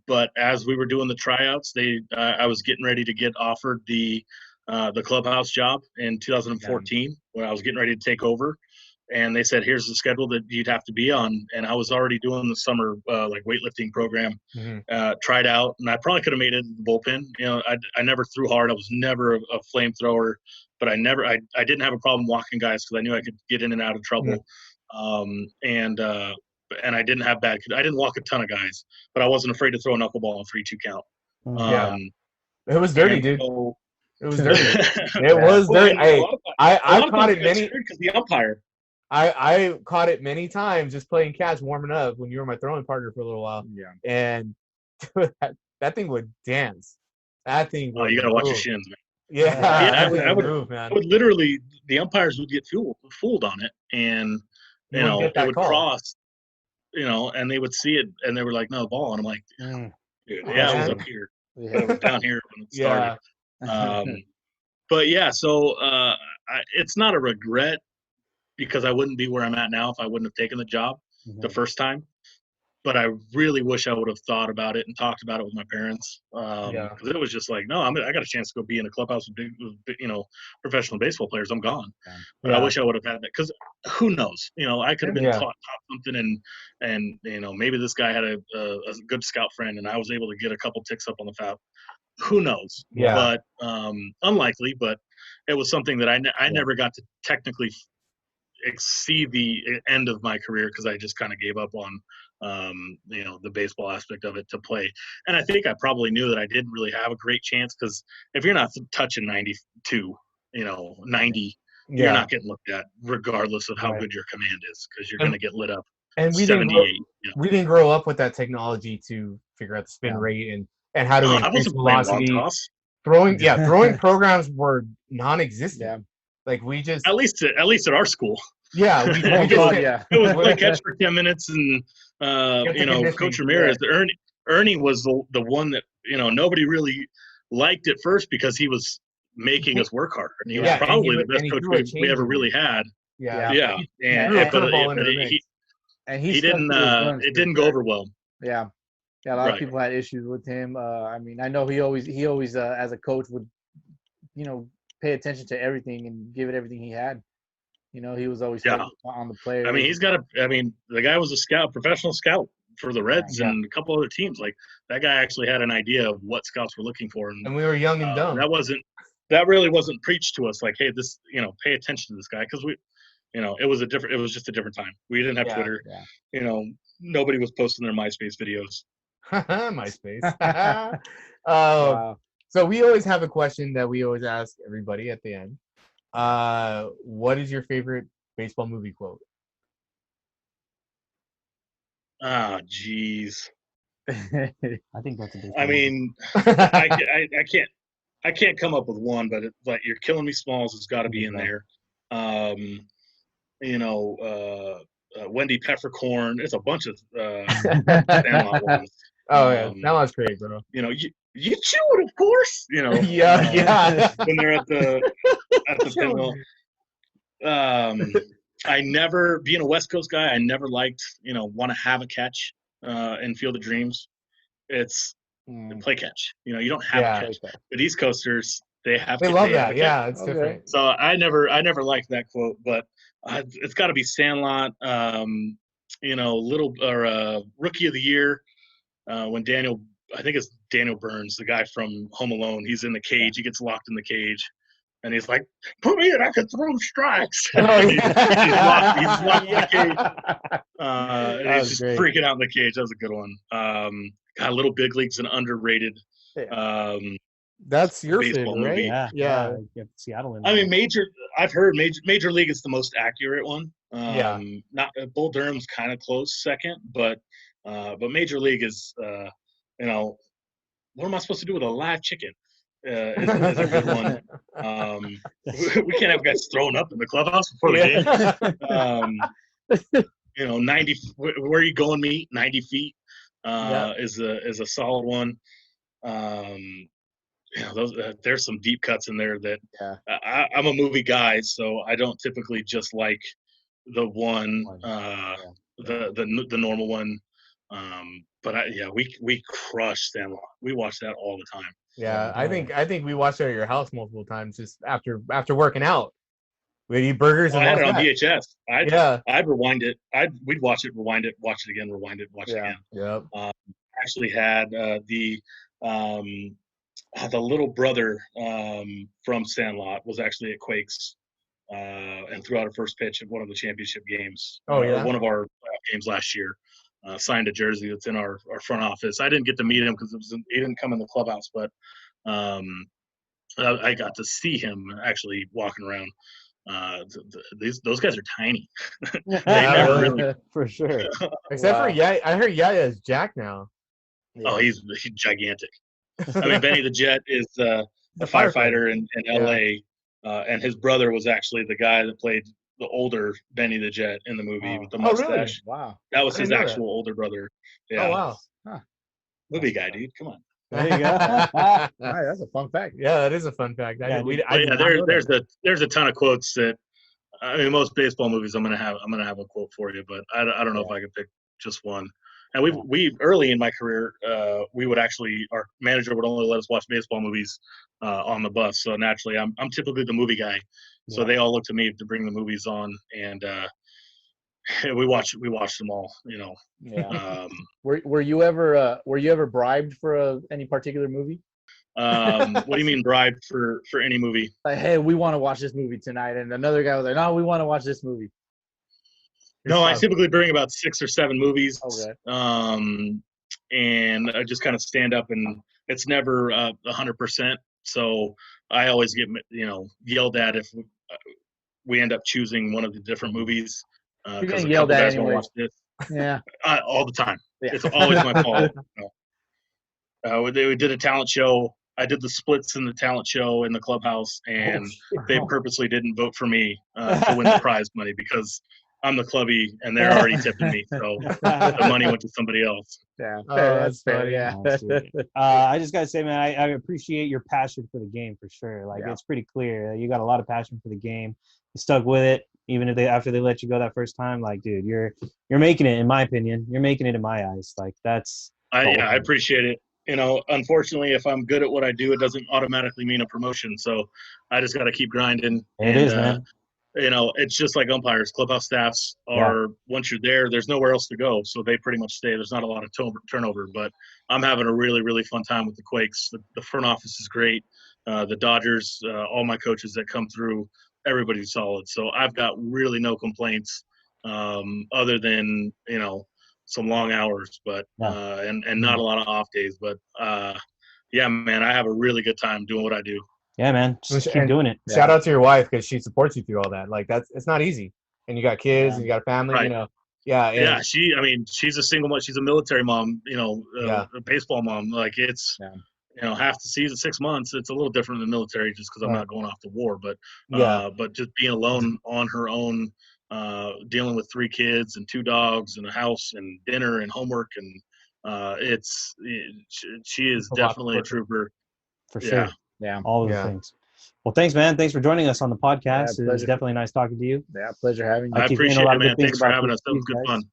C: but as we were doing the tryouts, I was getting ready to get offered the Clubhouse job in 2014 when I was getting ready to take over, and they said, "Here's the schedule that you'd have to be on." And I was already doing the summer like weightlifting program, tried out, and I probably could have made it in the bullpen. I never threw hard. I was never a flamethrower, but I didn't have a problem walking guys because I knew I could get in and out of trouble. And I didn't have bad. I didn't walk a ton of guys, but I wasn't afraid to throw a knuckleball on 3-2 count.
B: It was dirty, dude.
C: So,
B: it was dirty. It was dirty. I caught it many
C: because the umpire.
B: I caught it many times just playing catch, warming up when you were my throwing partner for a little while.
A: Yeah.
B: And that thing would dance. That thing.
C: Oh, you gotta watch your shins, man.
B: Yeah,
C: I would literally, the umpires would get fooled on it, and it would cross, and they would see it, and they were like, "No ball," and I'm like, "Dude, it was up here, but it was down here when it started." But yeah, so it's not a regret because I wouldn't be where I'm at now if I wouldn't have taken the job the first time. But I really wish I would have thought about it and talked about it with my parents. Because it was just like, no, I got a chance to go be in a clubhouse with professional baseball players. I'm gone. But I wish I would have had that because who knows? I could have been taught something, and maybe this guy had a good scout friend, and I was able to get a couple ticks up on the foul. Who knows?
B: Yeah.
C: But unlikely. But it was something that I never got to technically exceed the end of my career because I just kind of gave up on the baseball aspect of it to play. And I think I probably knew that I didn't really have a great chance because if you're not touching 92, 90, you're not getting looked at regardless of how good your command is because you're going to get lit up.
B: And we
C: 78.
B: We didn't grow up with that technology to figure out the spin rate and how to increase velocity. Throwing programs were non-existent.
A: Yeah.
B: Like we just
C: at least at our school.
B: Yeah,
C: it was play catch for 10 minutes, and Coach Ramirez, Ernie was the one that nobody really liked at first because he was making us work harder. And he was probably the best coach we ever really had.
A: Yeah.
C: And he didn't. It didn't go over well.
A: Yeah. Yeah, a lot of people had issues with him. I mean, I know he always as a coach would, pay attention to everything and give it everything he had. He was always on the players.
C: I mean, the guy was a professional scout for the Reds and a couple other teams. Like that guy actually had an idea of what scouts were looking for, and
B: we were young and dumb.
C: That really wasn't preached to us. Like, hey, this, pay attention to this guy because it was just a different time. We didn't have Twitter. Yeah. Nobody was posting their MySpace videos.
B: MySpace. Wow. So we always have a question that we always ask everybody at the end. What is your favorite baseball movie quote?
C: Ah, jeez.
D: I think that's a big.
C: I mean, I can't come up with one, but it's like "You're Killing Me, Smalls" has got to be in there. Wendy Peppercorn. It's a bunch of Sandlot ones.
B: Oh yeah, Sandlot's great, bro.
C: You chew it, of course.
B: Yeah.
C: When they're at the pinwheel. I never, being a West Coast guy, I never liked, want to have a catch in Field of Dreams. It's play catch. You don't have a catch. But East Coasters, they love that.
B: Yeah, it's different.
C: So I never liked that quote, but it's got to be Sandlot. Rookie of the year when Daniel I think it's Daniel Burns, the guy from Home Alone. He's in the cage. He gets locked in the cage. And he's like, put me in, I can throw strikes. He's locked in the cage. And he's just freaking out in the cage. That was a good one. God, Little Big League's an underrated
B: that's your
C: baseball movie.
B: right?
D: Yeah. Seattle.
C: I mean, I've heard Major League is the most accurate one. Not Bull Durham's kind of close second, but Major League is, what am I supposed to do with a live chicken? Is a good one. We can't have guys thrown up in the clubhouse before the game. 90. Where are you going, meet? 90 feet is a solid one. There's some deep cuts in there that I'm a movie guy, so I don't typically just like the one, the normal one. But we crushed Sandlot. We watched that all the time.
B: Yeah, I think we watched it at your house multiple times just after working out. We'd eat burgers and
C: I had it on VHS. I'd rewind it. We'd watch it, rewind it, watch it again, rewind it, watch it again.
B: Yep.
C: Actually had the little brother from Sandlot was actually at Quakes and threw out a first pitch at one of the championship games. One of our games last year. Signed a jersey that's in our front office. I didn't get to meet him because he didn't come in the clubhouse, but I got to see him actually walking around. Those guys are tiny. They never really,
D: for sure.
B: Except for I heard Yaya is Jack now.
C: Oh, he's gigantic. I mean, Benny the Jet is a firefighter in L.A., and his brother was actually the guy that played the older Benny the Jet in the movie with the mustache.
A: Oh, really? Wow.
C: That was his actual older brother. Yeah.
B: Oh, wow.
A: Huh.
C: Movie guy, dude. Come on.
D: There you go.
A: Right, that's a fun fact.
B: Yeah, that is a fun fact.
C: There's a ton of quotes that, I mean, most baseball movies I'm gonna have a quote for you, but I don't know if I could pick just one. And we early in my career, we would actually, our manager would only let us watch baseball movies on the bus. So naturally, I'm typically the movie guy. So they all look to me to bring the movies on, and we watched them all.
A: Yeah. Were you ever bribed for any particular movie?
C: What do you mean bribed for any movie?
A: Like, hey, we want to watch this movie tonight, and another guy was like, no, we want to watch this movie.
C: No, I typically bring about 6 or 7 movies.
A: Okay.
C: And I just kind of stand up, and it's never 100%. So I always get yelled at if we end up choosing one of the different movies.
A: You're getting yelled at anyway. Yeah.
C: All the time.
A: Yeah.
C: It's always my fault. We did a talent show. I did the splits in the talent show in the clubhouse, and they purposely didn't vote for me to win the prize money because I'm the clubby, and they're already tipping me, so the money went to somebody else.
A: Yeah, that's fair. Yeah.
D: I just gotta say, man, I appreciate your passion for the game for sure. Like, it's pretty clear you got a lot of passion for the game. You stuck with it, even if after they let you go that first time. Like, dude, you're making it, in my opinion. You're making it in my eyes. Like, that's.
C: I appreciate it. Unfortunately, if I'm good at what I do, it doesn't automatically mean a promotion. So I just got to keep grinding.
D: It is, man.
C: It's just like umpires. Clubhouse staffs are, once you're there, there's nowhere else to go. So they pretty much stay. There's not a lot of turnover, but I'm having a really, really fun time with the Quakes. The front office is great. The Dodgers, all my coaches that come through, everybody's solid. So I've got really no complaints other than, some long hours, but and not a lot of off days. But yeah, man, I have a really good time doing what I do.
D: Yeah, man, just keep doing it.
B: Shout out to your wife because she supports you through all that. Like, it's not easy, and you got kids and you got a family.
C: Right.
B: Yeah.
C: She's a single mom. She's a military mom. A baseball mom. Like, it's half the season, 6 months. It's a little different than the military just because I'm not going off to war. But but just being alone on her own, dealing with 3 kids and 2 dogs and a house and dinner and homework, and she is definitely a trooper.
D: For sure.
A: Yeah.
D: All of the things. Well, thanks, man. Thanks for joining us on the podcast. It was definitely nice talking to you.
A: Yeah, pleasure having you.
C: I appreciate it, man. Thanks for having us. That was good fun.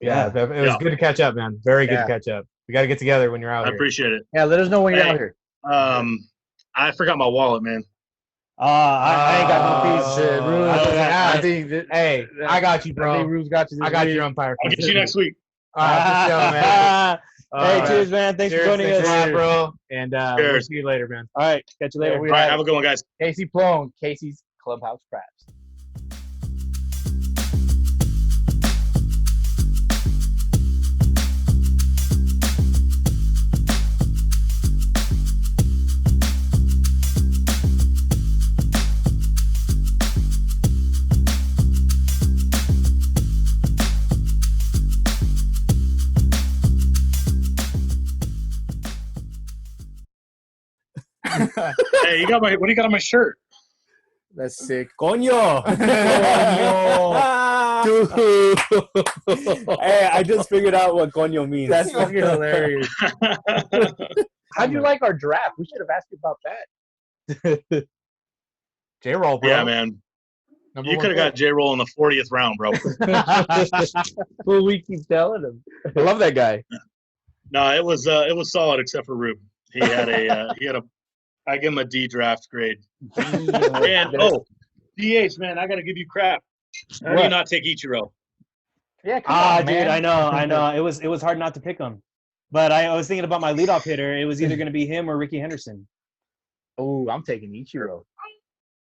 B: Yeah, it was good to catch up, man. Very good to catch up. We got to get together when you're out here.
C: I appreciate it.
A: Yeah, let us know when you're out here.
C: I forgot my wallet, man.
D: I ain't got no piece.
B: I got you, bro.
A: I think Rue's got you.
B: I got your umpire.
C: I'll get you next week.
B: For sure, man.
D: Hey, cheers, man. Thanks for joining us.
B: A lot, bro. And we'll see you later, man.
D: All right. Catch you later.
C: All right. Have a good one, guys.
A: Casey Ploehn, Casey's Clubhouse Craps.
C: Hey, you got my. What do you got on my shirt?
A: That's sick.
E: Coño. Dude. Hey, I just figured out what coño means.
A: That's fucking hilarious. How'd you like our draft? We should have asked you about that.
B: J-Roll, bro.
C: Yeah, man. You could have got J-Roll in the 40th round, bro.
A: Well, we keep telling him.
E: I love that guy.
C: No, it was solid except for Rube. He had a I give him a D draft grade. And DH, man, I got to give you crap. How do you not take Ichiro?
A: Yeah, come on,
D: dude,
A: man.
D: I know. It was hard not to pick him, but I was thinking about my leadoff hitter. It was either going to be him or Ricky Henderson.
A: Oh, I'm taking Ichiro.